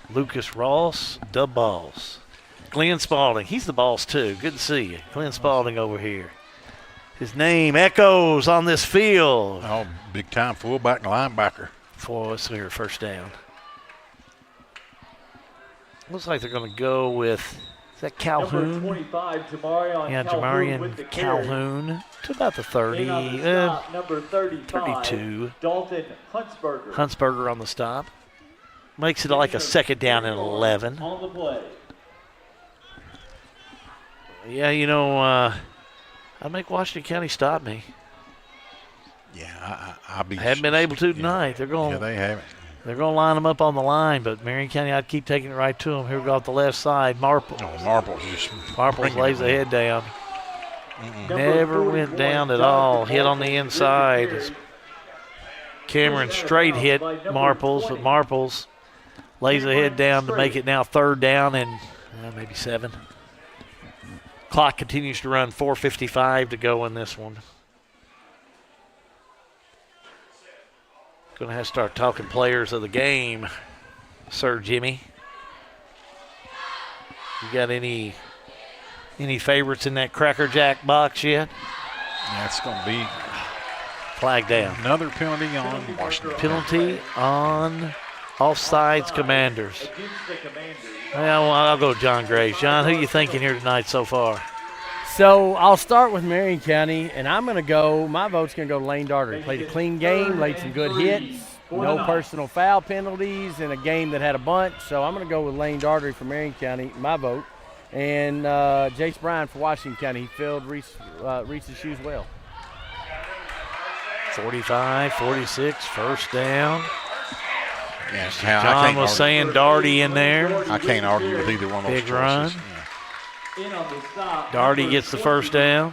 Lucas Ross, dub balls. Glenn Spalding, he's the boss too. Good to see you. Glenn Spalding over here. His name echoes on this field. Oh, big time fullback and linebacker. For us here, first down. Looks like they're going to go with, is that Calhoun? Number 25, Jamarion yeah, Jamarion Calhoun to about the 30. Number 35, 32. Dalton Huntsberger. Huntsberger on the stop. Makes it like a second down and 11. On the play. Yeah, I'd make Washington County stop me. Yeah, I'll be. Haven't been able to tonight. They're going. Yeah, they haven't. They're going to line them up on the line, but Marion County, I'd keep taking it right to them. Here we go off the left side. Marples. Oh, Marples lays the head down. Never went down at all. Hit on the inside. Cameron straight hit Marples, but Marples lays the head down to make it now third down and maybe 7. Clock continues to run, 4:55 to go in this one. Going to have to start talking players of the game, Sir Jimmy. You got any favorites in that Cracker Jack box yet? That's going to be flag down. Another penalty on Washington. Penalty on offsides Commanders. Well, I'll go John Graves. John, who you thinking here tonight so far? So I'll start with Marion County, and I'm going to go, my vote's going to go to Lane Darter. He played a clean game, laid some good hits, no personal foul penalties in a game that had a bunch. So I'm going to go with Lane Darter for Marion County, my vote. And Jace Bryan for Washington County. He filled Reese's shoes well. 45-46, first down. Yes, John was saying Darty in there. I can't argue with either one of those Big run. choices. Darty gets the first down.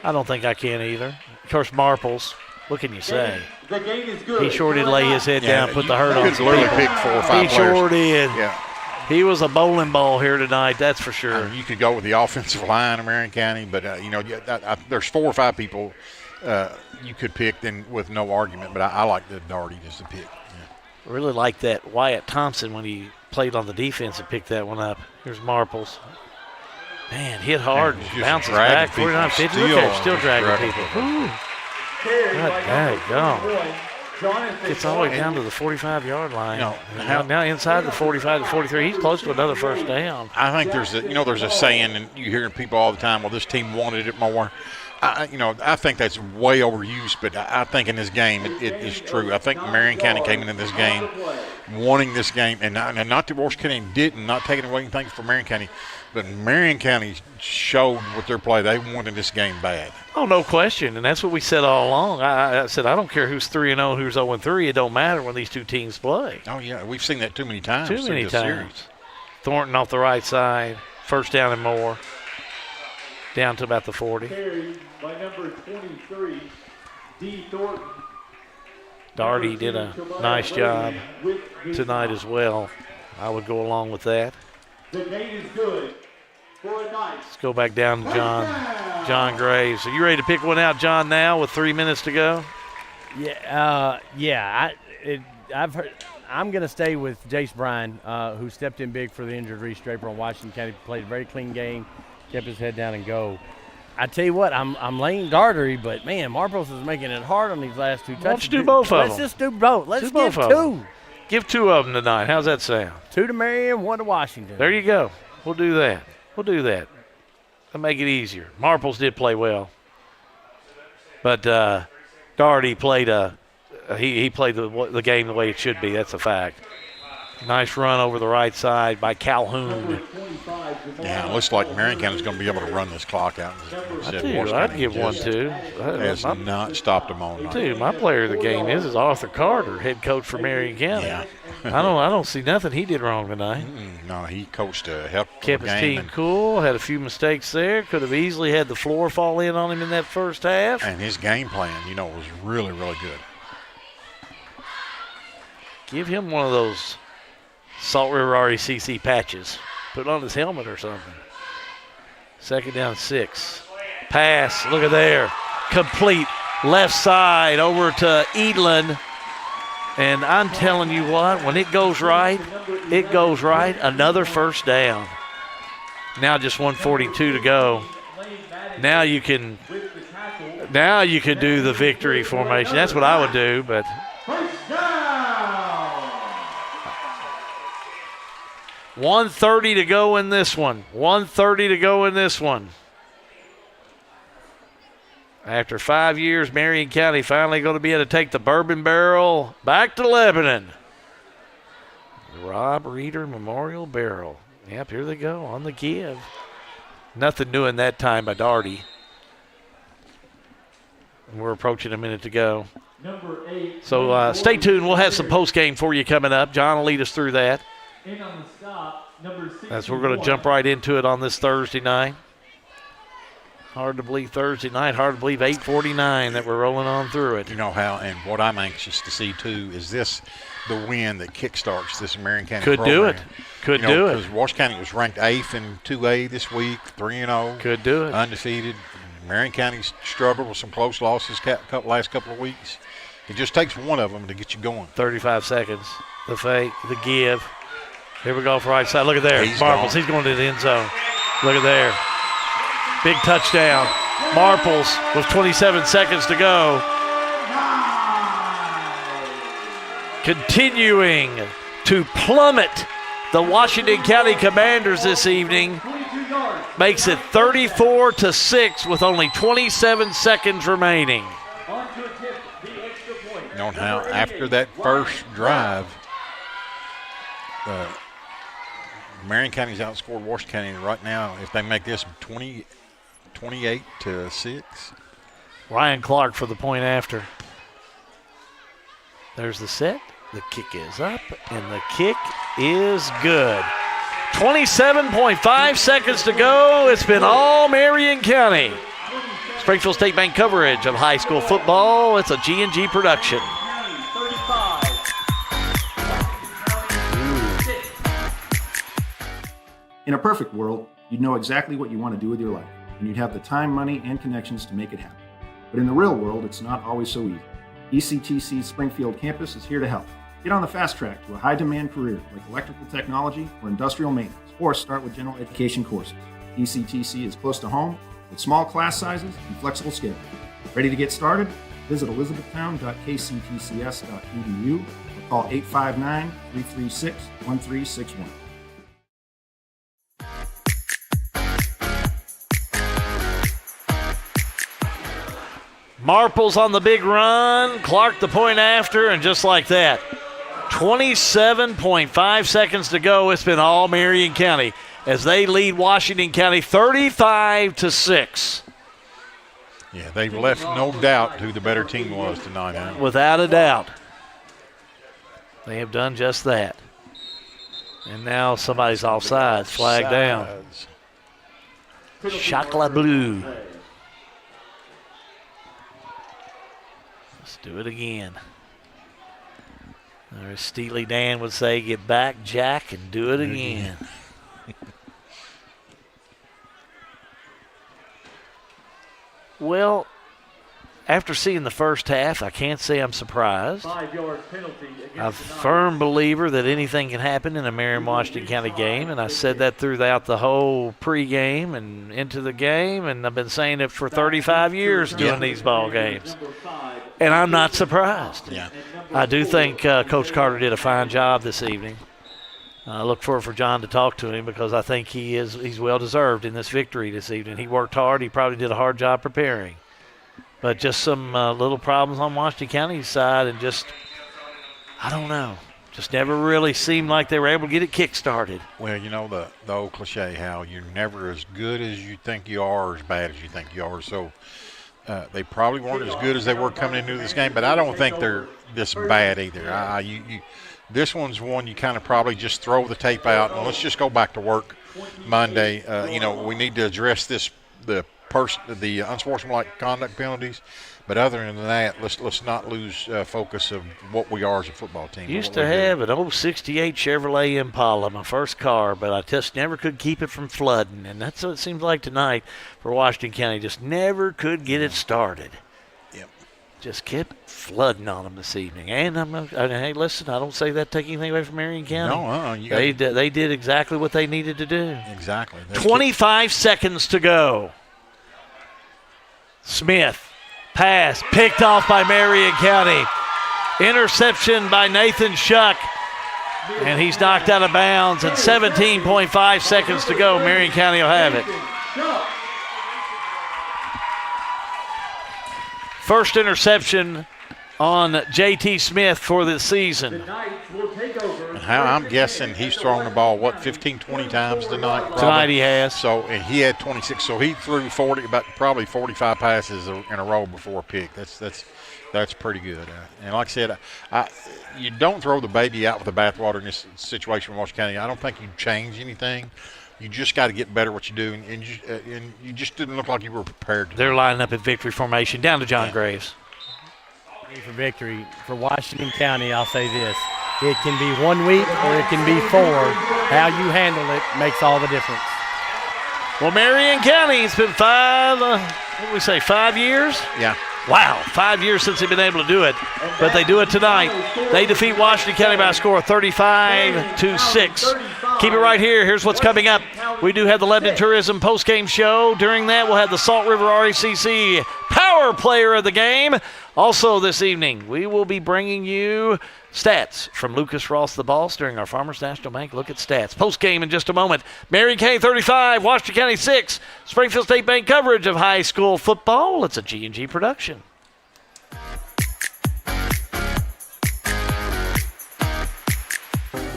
I don't think I can either. Of course, Marples. What can you say? He sure did lay his head down, put the hurt on some really people. pick 4 or 5 He sure players. did. Yeah. He was a bowling ball here tonight, that's for sure. You could go with the offensive line of Marion County, but there's 4 or 5 people you could pick then with no argument. But I like the Darty as the pick. Yeah. Really like that Wyatt Thompson when he played on the defense and picked that one up. Here's Marples. Man, hit hard, bounces back, 49-50. Look at him, still dragging people. God dang, Gets all the way down to the 45-yard line. You know, now inside the 45 to 43. He's close to another first down. I think there's a saying, and you hear people all the time, well, this team wanted it more. I think that's way overused, but I think in this game it is true. I think Marion County came into this game wanting this game, and not that Washington County didn't, not taking away anything from Marion County, but Marion County showed with their play they wanted this game bad. Oh, no question, and that's what we said all along. I said I don't care who's 3-0, who's 0-3. It don't matter when these two teams play. Oh, yeah, we've seen that too many times. Too many times. Series. Thornton off the right side, first down and more, down to about the 40. Carried by number 23, D. Thornton. Darty did a nice job tonight as well. I would go along with that. The gate is good for a nice. Let's go back down to John Graves. Are you ready to pick one out, John, now with 3 minutes to go? I've heard. I'm going to stay with Jace Bryan, who stepped in big for the injured Reese Draper on Washington County. Played a very clean game, kept his head down and go. I tell you what, I'm laying Dartery, but man, Marples is making it hard on these last two touches. Let's do both of them. Let's just do both. Let's give both of two. them. Give two of them tonight. How's that sound? 2 to Marion, 1 to Washington. There you go. We'll do that. That'll make it easier. Marples did play well, but Darty played he played the game the way it should be. That's a fact. Nice run over the right side by Calhoun. Yeah, it looks like Marion County's going to be able to run this clock out. I'd give one too. Has not stopped them all night. Dude, my player of the game is Arthur Carter, head coach for Marion County. Yeah. I don't see nothing he did wrong tonight. No, he coached a help. Kept his team cool, had a few mistakes there. Could have easily had the floor fall in on him in that first half. And his game plan, was really, really good. Give him one of those Salt River RECC patches. Put it on his helmet or something. 2nd down 6. Pass, look at there. Complete left side over to Edlin. And I'm telling you what, when it goes right, it goes right. Another first down. Now just 1:42 to go. Now you can do the victory formation. That's what I would do, but 1:30 to go in this one. 1:30 to go in this one. After 5 years, Marion County finally going to be able to take the Bourbon Barrel back to Lebanon. The Rob Reeder Memorial Barrel. Yep, here they go on the give. Nothing new in that time by Darty. And we're approaching a minute to go. So stay tuned. We'll have some post-game for you coming up. John will lead us through that. In on the stop, number 61. As we're going to jump right into it on this Thursday night. Hard to believe Thursday night. Hard to believe 8:49 that we're rolling on through it. You know how, and what I'm anxious to see too is this the win that kickstarts this Marion County program. do it. Could do it. Because Washington County was ranked 8th in 2A this week, 3-0. Could do it. Undefeated. Marion County's struggled with some close losses last couple of weeks. It just takes one of them to get you going. 35 seconds. The fake, the give. Here we go for right side. Look at there. Marples, he's going to the end zone. Look at there. Big touchdown. Marples with 27 seconds to go. Continuing to plummet the Washington County Commanders this evening. Makes it 34-6 with only 27 seconds remaining. You know how after that first drive, Marion County's outscored Washington County right now. If they make this 28-6. Ryan Clark for the point after. There's the set. The kick is up, and the kick is good. 27.5 seconds to go. It's been all Marion County. Springfield State Bank coverage of high school football. It's a G&G production. In a perfect world, you'd know exactly what you want to do with your life, and you'd have the time, money, and connections to make it happen. But in the real world, it's not always so easy. ECTC's Springfield campus is here to help. Get on the fast track to a high-demand career like electrical technology or industrial maintenance, or start with general education courses. ECTC is close to home with small class sizes and flexible schedules. Ready to get started? Visit elizabethtown.kctcs.edu or call 859-336-1361. Marples on the big run. Clark the point after, and just like that, 27.5 seconds to go. It's been all Marion County as they lead Washington County 35-6. Yeah, they've left no doubt who the better team was tonight. Huh? Without a doubt. They have done just that. And now somebody's offsides, flag down. Chocolat bleu. Let's do it again. Or as Steely Dan would say, get back, Jack, and do it again. Well, after seeing the first half, I can't say I'm surprised. 5-yard penalty I'm a firm believer that anything can happen in a Marion-Washington County game, and I said that throughout the whole pregame and into the game, and I've been saying it for 35 years doing these ball games. And I'm not surprised. Yeah. I do think Coach Carter did a fine job this evening. I look forward for John to talk to him because I think he's well-deserved in this victory this evening. He worked hard. He probably did a hard job preparing. But just some little problems on Washington County's side and just, I don't know, just never really seemed like they were able to get it kick-started. Well, you know the old cliche, how you're never as good as you think you are or as bad as you think you are. So they probably weren't as good as they were coming into this game, but I don't think they're this bad either. This one's one you kind of probably just throw the tape out and let's just go back to work Monday. We need to address the unsportsmanlike conduct penalties, but other than that, let's not lose focus of what we are as a football team. Used to have an old 68 Chevrolet Impala, my first car, but I just never could keep it from flooding, and that's what it seems like tonight for Washington County. Just never could get it started. Yep. Just kept flooding on them this evening. And hey, listen, I don't say that taking anything away from Marion County. No, they did exactly what they needed to do. Exactly. 25 seconds to go. Smith, pass, picked off by Marion County. Interception by Nathan Shuck. And he's knocked out of bounds. And 17.5 seconds to go. Marion County will have it. First interception on J.T. Smith for the season. And I'm guessing he's thrown the ball, 15, 20 times tonight? Probably. Tonight he has. So, and he had 26. So he threw probably 45 passes in a row before a pick. That's pretty good. And like I said, you don't throw the baby out with the bathwater in this situation in Washington County. I don't think you change anything. You just got to get better at what you do, and you just didn't look like you were prepared. They're lining up in victory formation. Down to John Graves. For victory for Washington County, I'll say this. It can be 1 week or it can be 4. How you handle it makes all the difference. Well, Marion County, it's been 5 years? Yeah. Wow, 5 years since they've been able to do it, but they do it tonight. They defeat Washington County by a score of 35-6. Keep it right here. Here's what's coming up. We do have the Lebanon Tourism postgame show. During that, we'll have the Salt River RACC Power Player of the Game. Also this evening, we will be bringing you stats from Lucas Ross the Boss during our Farmers National Bank Look at Stats. Postgame in just a moment. Marion County 35, Washington County 6. Springfield State Bank coverage of high school football. It's a G&G production.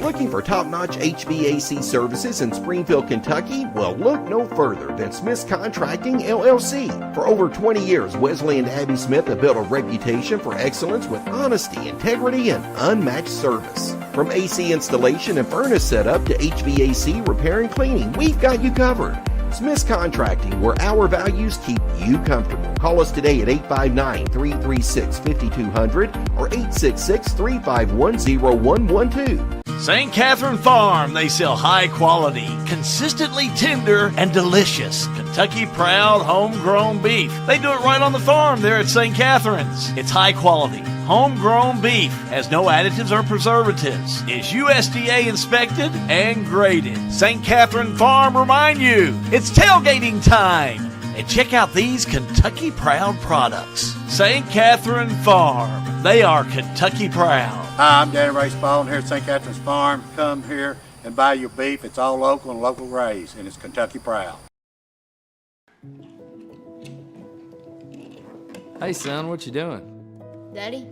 Looking for top-notch HVAC services in Springfield, Kentucky? Well, look no further than Smith's Contracting, LLC. For over 20 years, Wesley and Abby Smith have built a reputation for excellence with honesty, integrity, and unmatched service. From AC installation and furnace setup to HVAC repair and cleaning, we've got you covered. Smith's Contracting, where our values keep you comfortable. Call us today at 859-336-5200 or 866-351-0112. St. Catherine Farm, they sell high quality, consistently tender, and delicious Kentucky proud homegrown beef. They do it right on the farm there at St. Catherine's. It's high quality, homegrown beef, has no additives or preservatives, is USDA inspected and graded. St. Catherine Farm remind you, it's tailgating time. And check out these Kentucky Proud products. St. Catherine Farm. They are Kentucky Proud. Hi, I'm Danny Ray Spalding here at St. Catherine's Farm. Come here and buy your beef. It's all local and local raised, and it's Kentucky Proud. Hey son, what you doing? Daddy,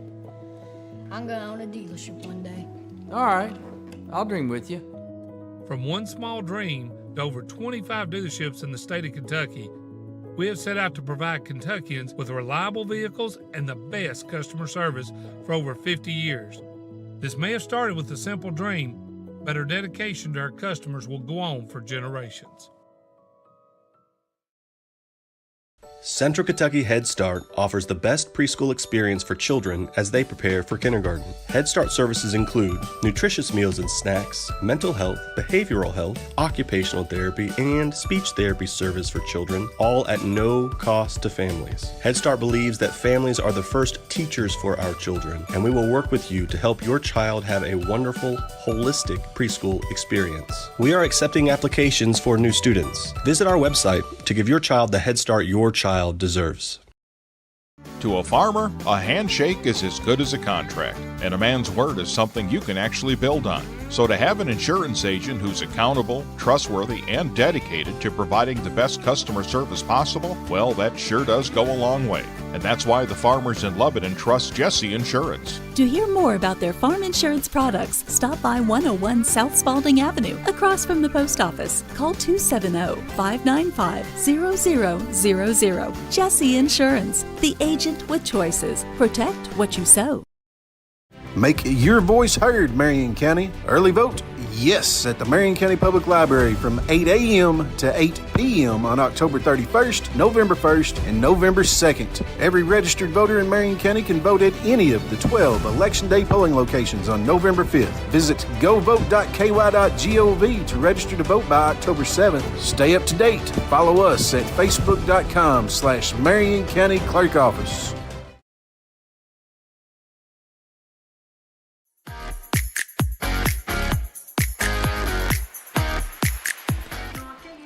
I'm gonna own a dealership one day. All right, I'll dream with you. From one small dream to over 25 dealerships in the state of Kentucky, we have set out to provide Kentuckians with reliable vehicles and the best customer service for over 50 years. This may have started with a simple dream, but our dedication to our customers will go on for generations. Central Kentucky Head Start offers the best preschool experience for children as they prepare for kindergarten. Head Start services include nutritious meals and snacks, mental health, behavioral health, occupational therapy, and speech therapy service for children, all at no cost to families. Head Start believes that families are the first teachers for our children, and we will work with you to help your child have a wonderful, holistic preschool experience. We are accepting applications for new students. Visit our website to give your child the Head Start your child deserves. To a farmer, a handshake is as good as a contract, and a man's word is something you can actually build on. So to have an insurance agent who's accountable, trustworthy, and dedicated to providing the best customer service possible, well, that sure does go a long way. And that's why the farmers in Lebanon trust Jesse Insurance. To hear more about their farm insurance products, stop by 101 South Spalding Avenue, across from the post office. Call 270-595-0000. Jesse Insurance, the agent with choices. Protect what you sow. Make your voice heard, Marion County. Early vote, yes, at the Marion County Public Library from 8 a.m. to 8 p.m. on October 31st, November 1st, and November 2nd. Every registered voter in Marion County can vote at any of the 12 Election Day polling locations on November 5th. Visit govote.ky.gov to register to vote by October 7th. Stay up to date. Follow us at facebook.com/Marion County Clerk Office.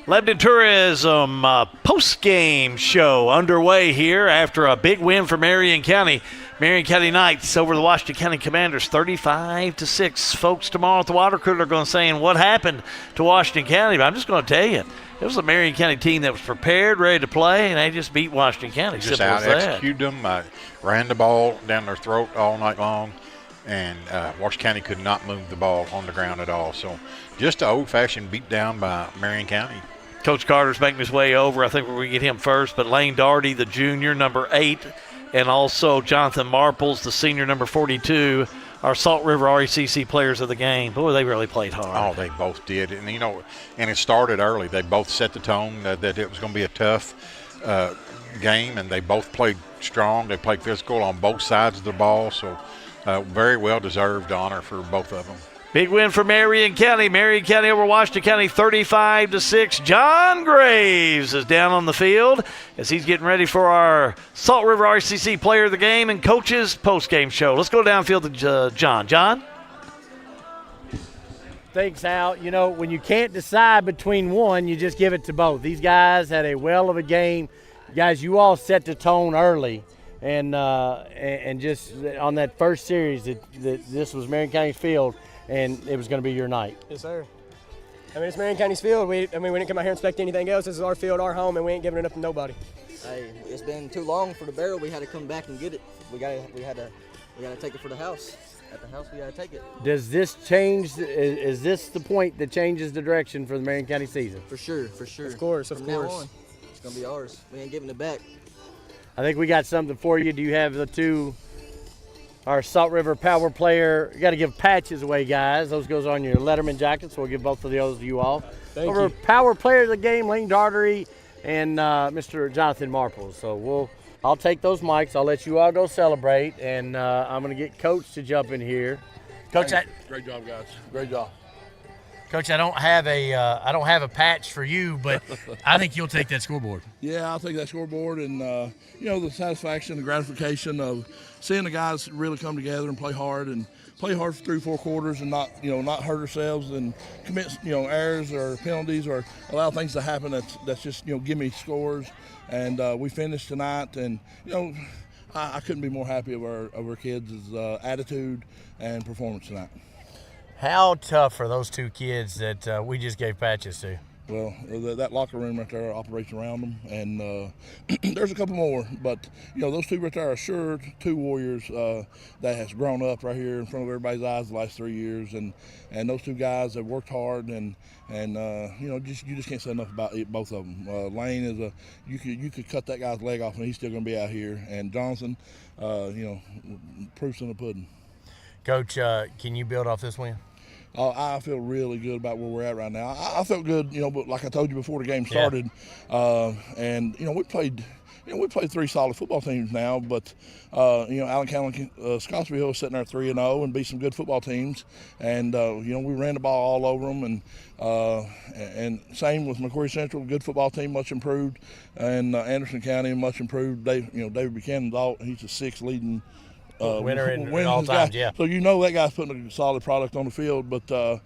Lebanon Tourism post-game show underway here after a big win for Marion County. Marion County Knights over the Washington County Commanders, 35-6. Folks tomorrow at the water cooler are going to say what happened to Washington County, but I'm just going to tell you, it was a Marion County team that was prepared, ready to play, and they just beat Washington County. Just out-executed them, ran the ball down their throat all night long, and Washington County could not move the ball on the ground at all. So just an old-fashioned beat down by Marion County. Coach Carter's making his way over. I think we're going to get him first. But Lane Daugherty, the junior, number 8, and also Jonathan Marples, the senior, number 42, are Salt River RECC players of the game. Boy, they really played hard. Oh, they both did. And, and it started early. They both set the tone that it was going to be a tough game, and they both played strong. They played physical on both sides of the ball. So very well-deserved honor for both of them. Big win for Marion County. Marion County over Washington County, 35-6. John Graves is down on the field as he's getting ready for our Salt River RCC Player of the Game and Coaches post-game show. Let's go downfield to John. John? Thanks, Al. When you can't decide between one, you just give it to both. These guys had a well of a game. Guys, you all set the tone early. And just on that first series, this was Marion County's field, and it was going to be your night. Yes, sir. It's Marion County's field. We didn't come out here and expect anything else. This is our field, our home, and we ain't giving it up to nobody. Hey, it's been too long for the barrel. We had to come back and get it. We had to take it for the house. At the house, we got to take it. Does this change? Is this the point that changes the direction for the Marion County season? For sure. Of course. From now on, it's going to be ours. We ain't giving it back. I think we got something for you. Do you have our Salt River Power player? You got to give patches away, guys. Those goes on your Letterman jackets, so we'll give both of those to you all. Thank you. Power player of the game, Lane Daugherty and Mr. Jonathan Marples. So I'll take those mics. I'll let you all go celebrate, and I'm going to get Coach to jump in here. Coach, great job, guys. Great job. Coach, I don't have a patch for you, but I think you'll take that scoreboard. Yeah, I'll take that scoreboard, and the satisfaction, the gratification of seeing the guys really come together and play hard for 3-4 quarters, and not hurt ourselves and commit errors or penalties or allow things to happen that's just give me scores. And we finished tonight, and I couldn't be more happy of our kids' attitude and performance tonight. How tough are those two kids that we just gave patches to? Well, that locker room right there operates around them, and there's a couple more. But those two right there are sure two warriors that has grown up right here in front of everybody's eyes the last 3 years, and those two guys have worked hard, and you just can't say enough about both of them. Lane is you could cut that guy's leg off and he's still going to be out here, and Johnson, proof's in the pudding. Coach, can you build off this win? I feel really good about where we're at right now. I felt good, but like I told you before the game started, and we played 3 solid football teams now. But Allen County, Scottsville is sitting there 3-0 and beat some good football teams, and we ran the ball all over them, and same with McQuarrie Central, good football team, much improved, and Anderson County, much improved. David Buchanan's he's the 6th leading. Winner in all times, yeah. So that guy's putting a solid product on the field. But I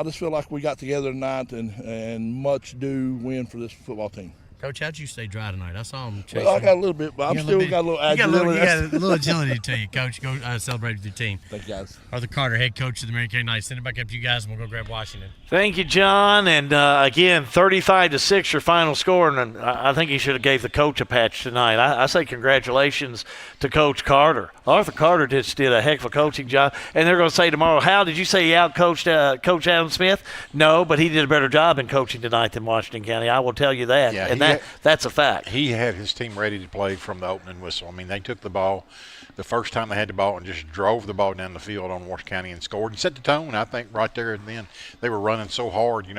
just feel like we got together tonight and much do win for this football team. Coach, how'd you stay dry tonight? I saw him chasing. Well, I got a little bit, but I'm still got a little agility. You got a little agility to you, Coach. Go celebrate with your team. Thank you, guys. Arthur Carter, head coach of the Marion County Knights. Send it back up to you guys, and we'll go grab Washington. Thank you, John. And again, 35-6 your final score, and I think he should have gave the coach a patch tonight. I say congratulations to Coach Carter. Arthur Carter just did a heck of a coaching job, and they're going to say tomorrow, how did you say he out-coached Coach Adam Smith? No, but he did a better job in coaching tonight than Washington County. I will tell you that, that's a fact. He had his team ready to play from the opening whistle. I mean, they took the ball the first time they had the ball and just drove the ball down the field on Washington County and scored and set the tone. I think right there and then they were running so hard, and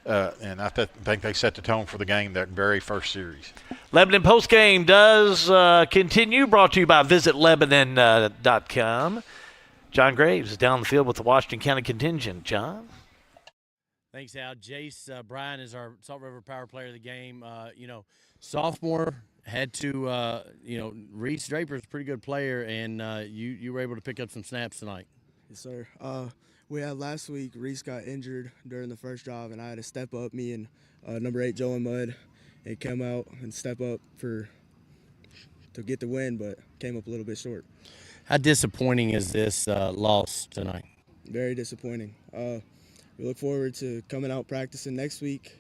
I think they set the tone for the game that very first series. Lebanon Postgame does continue, brought to you by visitlebanon.com. John Graves is down the field with the Washington County contingent. John? Thanks, Al. Jace Bryan is our Salt River Power Player of the game. Sophomore, had to, Reese Draper's a pretty good player, and you were able to pick up some snaps tonight. Yes, sir. We had last week, Reese got injured during the first drive, and I had to step up, me and number 8, Joe and Mudd, and come out and step up to get the win, but came up a little bit short. How disappointing is this loss tonight? Very disappointing. We look forward to coming out practicing next week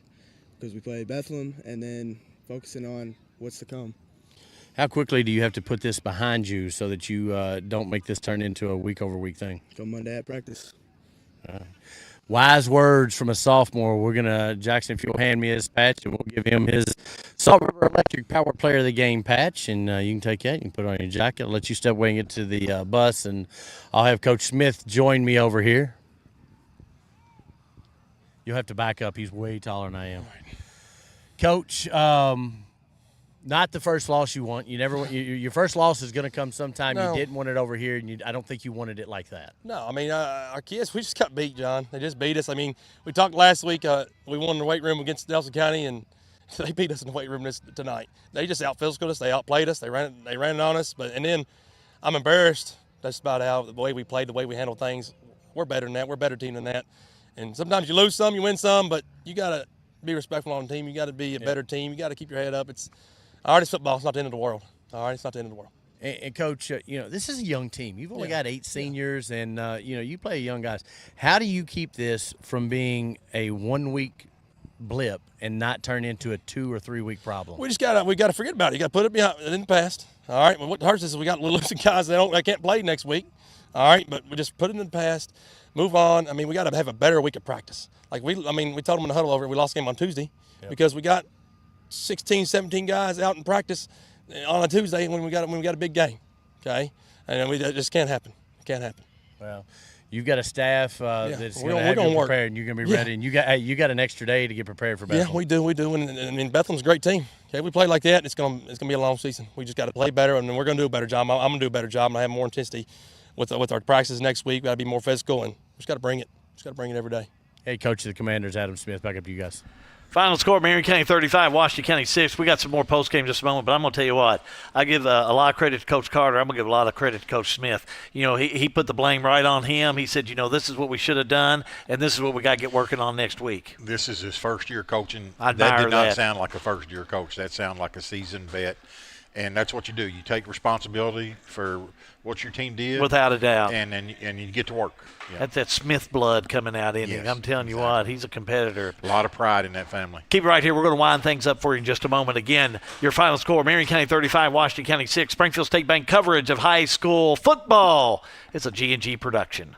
because we play Bethlehem, and then focusing on what's to come. How quickly do you have to put this behind you so that you don't make this turn into a week-over-week thing? Come Monday at practice. Wise words from a sophomore. Jackson, if you'll hand me his patch, and we'll give him his Salt River Electric Power Player of the Game patch, and you can take that. You can put it on your jacket. I'll let you step away and get to the bus, and I'll have Coach Smith join me over here. You'll have to back up. He's way taller than I am. Coach, not the first loss you want. Your first loss is going to come sometime. No. You didn't want it over here, and I don't think you wanted it like that. No, I mean, our kids, we just got beat, John. They just beat us. I mean, we talked last week, we won in the weight room against Nelson County, and they beat us in the weight room tonight. They just out-physicaled us. They outplayed us. They ran it on us. And then I'm embarrassed. That's about how the way we played, the way we handled things. We're better than that. We're a better team than that. And sometimes you lose some, you win some, but you got to be respectful on the team. You got to be a better team. You got to keep your head up. It's football. It's not the end of the world. All right, it's not the end of the world. And Coach, this is a young team. You've only got 8 seniors, and you play young guys. How do you keep this from being a 1-week blip and not turn into a 2 or 3 week problem? We got to forget about it. You got to put it behind in the past. All right. Well, what hurts is we got losing guys that can't play next week. All right, but we just put it in the past. Move on. I mean, we got to have a better week of practice. We told them in the huddle over. We lost the game on Tuesday because we got 16, 17 guys out in practice on a Tuesday when we got a big game. Okay, and it just can't happen. It can't happen. Well, you've got a staff that's going to have you prepared, and you're going to be ready. And you got an extra day to get prepared for Bethlehem. Yeah, we do. And Bethlehem's a great team. Okay, we play like that, it's gonna be a long season. We just got to play better, and we're going to do a better job. I'm going to do a better job, and I have more intensity with our practices next week. We got to be more physical, and we just got to bring it. Just got to bring it every day. Head coach of the Commanders, Adam Smith. Back up to you guys. Final score, Marion County 35, Washington County 6. We got some more post-game in just a moment, but I'm going to tell you what. I give a lot of credit to Coach Carter. I'm going to give a lot of credit to Coach Smith. You know, he put the blame right on him. He said, you know, this is what we should have done, and this is what we got to get working on next week. This is his first year coaching. I That admire did not that. sound like a first-year coach. That sounded like a seasoned vet. And that's what you do. You take responsibility for what your team did. Without a doubt. And you get to work. Yeah. That's that Smith blood coming out in him. I'm telling you what, he's a competitor. A lot of pride in that family. Keep it right here. We're going to wind things up for you in just a moment. Again, your final score, Marion County 35, Washington County 6. Springfield State Bank coverage of high school football. It's a G&G production.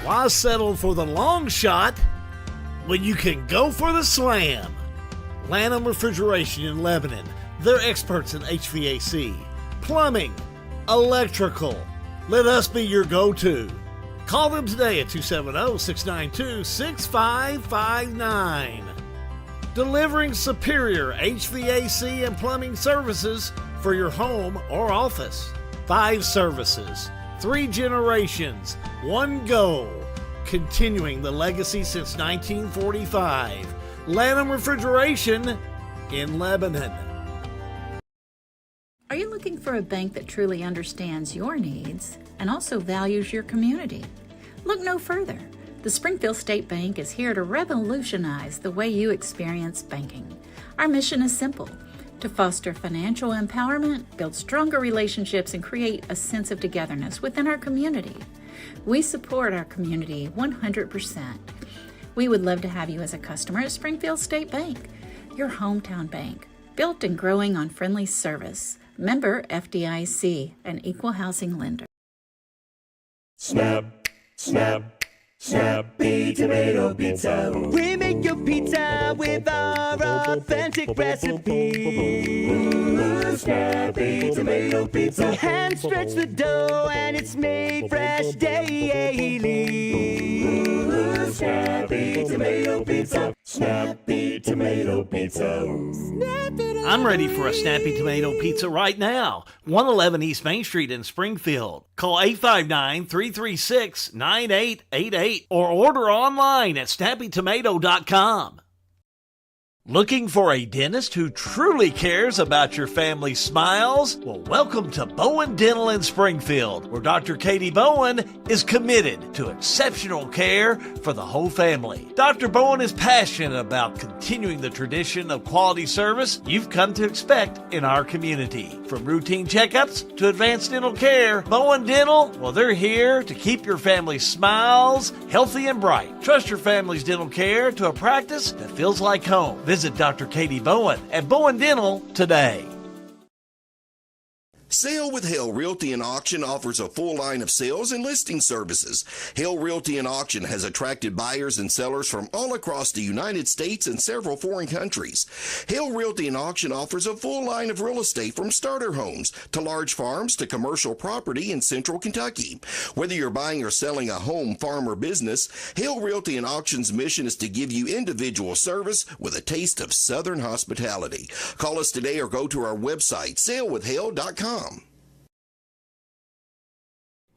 Why settle for the long shot when you can go for the slam? Lanham Refrigeration in Lebanon. They're experts in HVAC, plumbing, electrical. Let us be your go-to. Call them today at 270-692-6559. Delivering superior HVAC and plumbing services for your home or office. 5 services, 3 generations, 1 goal. Continuing the legacy since 1945. Lanham Refrigeration in Lebanon. Are you looking for a bank that truly understands your needs and also values your community? Look no further. The Springfield State Bank is here to revolutionize the way you experience banking. Our mission is simple: to foster financial empowerment, build stronger relationships, and create a sense of togetherness within our community. We support our community 100%. We would love to have you as a customer at Springfield State Bank, your hometown bank, built and growing on friendly service. Member FDIC, an equal housing lender. Snap, snap, Snappy Tomato Pizza. We make your pizza with our authentic recipe. Snappy Tomato Pizza. Hand stretch the dough and it's made fresh daily. Snappy Tomato Pizza. Snappy Tomato Pizza. I'm ready for a Snappy Tomato Pizza right now. 111 East Main Street in Springfield. Call 859-336-9888 or order online at snappytomato.com. Looking for a dentist who truly cares about your family's smiles? Well, welcome to Bowen Dental in Springfield, where Dr. Katie Bowen is committed to exceptional care for the whole family. Dr. Bowen is passionate about continuing the tradition of quality service you've come to expect in our community. From routine checkups to advanced dental care, Bowen Dental, well, they're here to keep your family's smiles healthy and bright. Trust your family's dental care to a practice that feels like home. Visit Dr. Katie Bowen at Bowen Dental today. Sale with Hale Realty and Auction offers a full line of sales and listing services. Hale Realty and Auction has attracted buyers and sellers from all across the United States and several foreign countries. Hale Realty and Auction offers a full line of real estate from starter homes to large farms to commercial property in central Kentucky. Whether you're buying or selling a home, farm, or business, Hale Realty and Auction's mission is to give you individual service with a taste of Southern hospitality. Call us today or go to our website, salewithhale.com.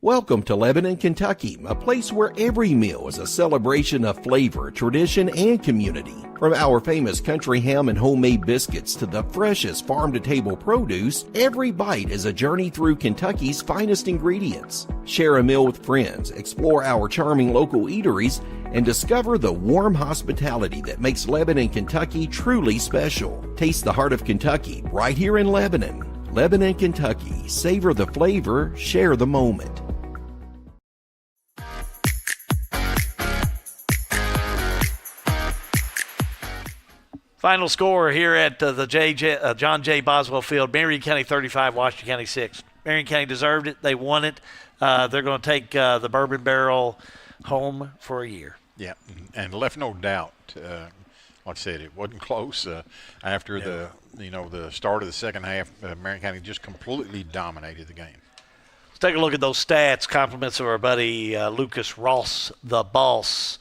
Welcome to Lebanon, Kentucky, a place where every meal is a celebration of flavor, tradition, and community. From our famous country ham and homemade biscuits to the freshest farm-to-table produce, every bite is a journey through Kentucky's finest ingredients. Share a meal with friends, explore our charming local eateries, and discover the warm hospitality that makes Lebanon, Kentucky truly special. Taste the heart of Kentucky right here in Lebanon. Lebanon, Kentucky. Savor the flavor, share the moment. Final score here at the John J. Boswell Field, Marion County 35, Washington County 6. Marion County deserved it. They won it. They're going to take the Bourbon Barrel home for a year. Yeah, and left no doubt. Like I said, it wasn't close. After the start of the second half, Marion County just completely dominated the game. Let's take a look at those stats. Compliments of our buddy Lucas Ross, the boss.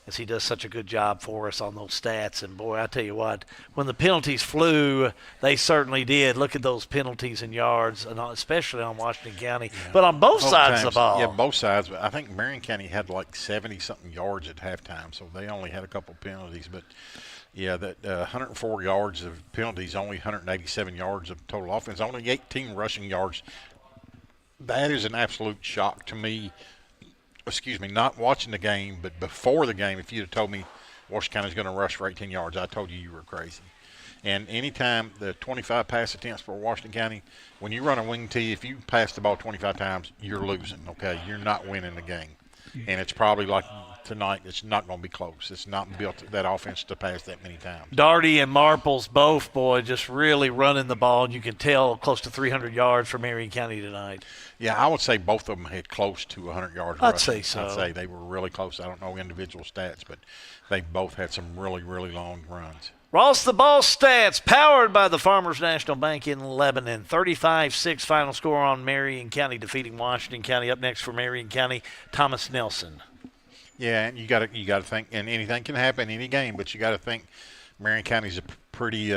as he does such a good job for us on those stats. And, boy, I tell you what, when the penalties flew, they certainly did. Look at those penalties and yards, and especially on Washington County. Yeah. But on both sides of the ball. Yeah, both sides. But I think Marion County had like 70-something yards at halftime, so they only had a couple penalties. But, yeah, that 104 yards of penalties, only 187 yards of total offense, only 18 rushing yards. That is an absolute shock to me. Excuse me, not watching the game, but before the game, if you'd have told me Washington County is going to rush for 18 yards, I told you were crazy. And anytime the 25 pass attempts for Washington County, when you run a wing tee, if you pass the ball 25 times, you're losing, okay? You're not winning the game. And it's probably like tonight, it's not going to be close. It's not built that offense to pass that many times. Darty and Marples both, boy, just really running the ball. And you can tell close to 300 yards for Marion County tonight. Yeah, I would say both of them had close to 100 yards. I'd say so. I'd say they were really close. I don't know individual stats, but they both had some really, really long runs. Ross the Ball stats, powered by the Farmers National Bank in Lebanon. 35-6 final score on Marion County defeating Washington County. Up next for Marion County, Thomas Nelson. Yeah, and you got to think, and anything can happen in any game, but you got to think Marion County's a pretty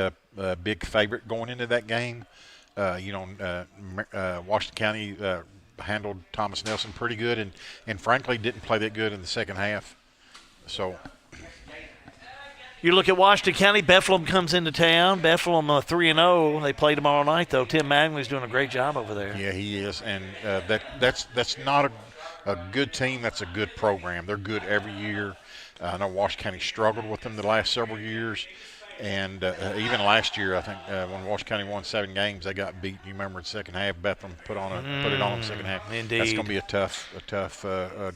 big favorite going into that game. Washington County handled Thomas Nelson pretty good, and frankly didn't play that good in the second half. So you look at Washington County, Bethlehem comes into town. Bethlehem 3-0. They play tomorrow night, though. Tim Magley's doing a great job over there. Yeah, he is, and that's not a good team. That's a good program. They're good every year. I know Washington County struggled with them the last several years. And even last year, I think when Washington County won 7 games, they got beat. You remember in the second half, Bethlehem put it on them second half. Indeed. That's going to be a tough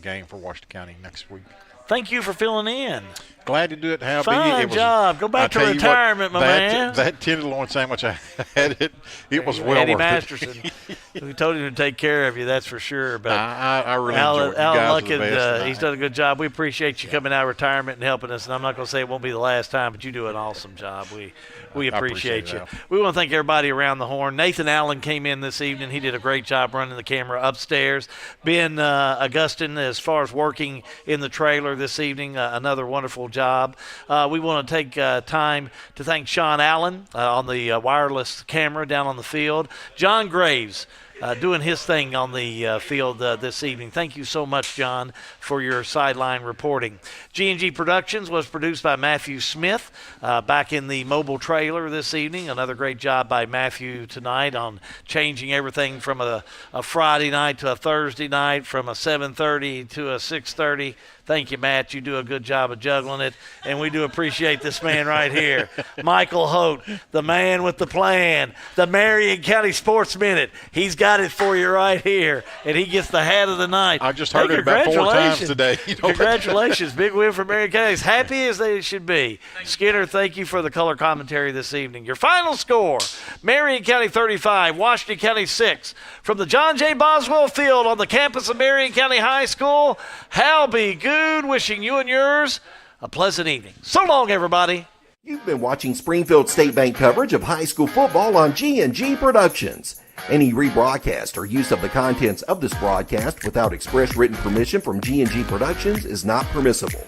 game for Washington County next week. Thank you for filling in. Glad to do it, Hal. Fine job. Go back to retirement, my man. That tenderloin sandwich, I had it was well Eddie worth Masterson. We told him to take care of you, that's for sure. But I really enjoyed it. Al Luckett, he's done a good job. We appreciate you coming out of retirement and helping us. And I'm not going to say it won't be the last time, but you do an awesome job. We appreciate you. We want to thank everybody around the horn. Nathan Allen came in this evening. He did a great job running the camera upstairs. Ben Augustin, as far as working in the trailer this evening, another wonderful job. We want to take time to thank Sean Allen on the wireless camera down on the field. John Graves doing his thing on the field this evening. Thank you so much, John, for your sideline reporting. G&G Productions was produced by Matthew Smith back in the mobile trailer this evening. Another great job by Matthew tonight on changing everything from a Friday night to a Thursday night, from a 7:30 to a 6:30. Thank you, Matt. You do a good job of juggling it, and we do appreciate this man right here, Michael Holt, the man with the plan, the Marion County Sports Minute. He's got it for you right here, and he gets the hat of the night. I just heard it about 4 times today. Congratulations. Big win for Marion County. As happy as they should be. Skinner, thank you for the color commentary this evening. Your final score, Marion County 35, Washington County 6. From the John J. Boswell Field on the campus of Marion County High School, Hal B. Good, wishing you and yours a pleasant evening. So long, everybody. You've been watching Springfield State Bank coverage of high school football on G&G Productions. Any rebroadcast or use of the contents of this broadcast without express written permission from G&G Productions is not permissible.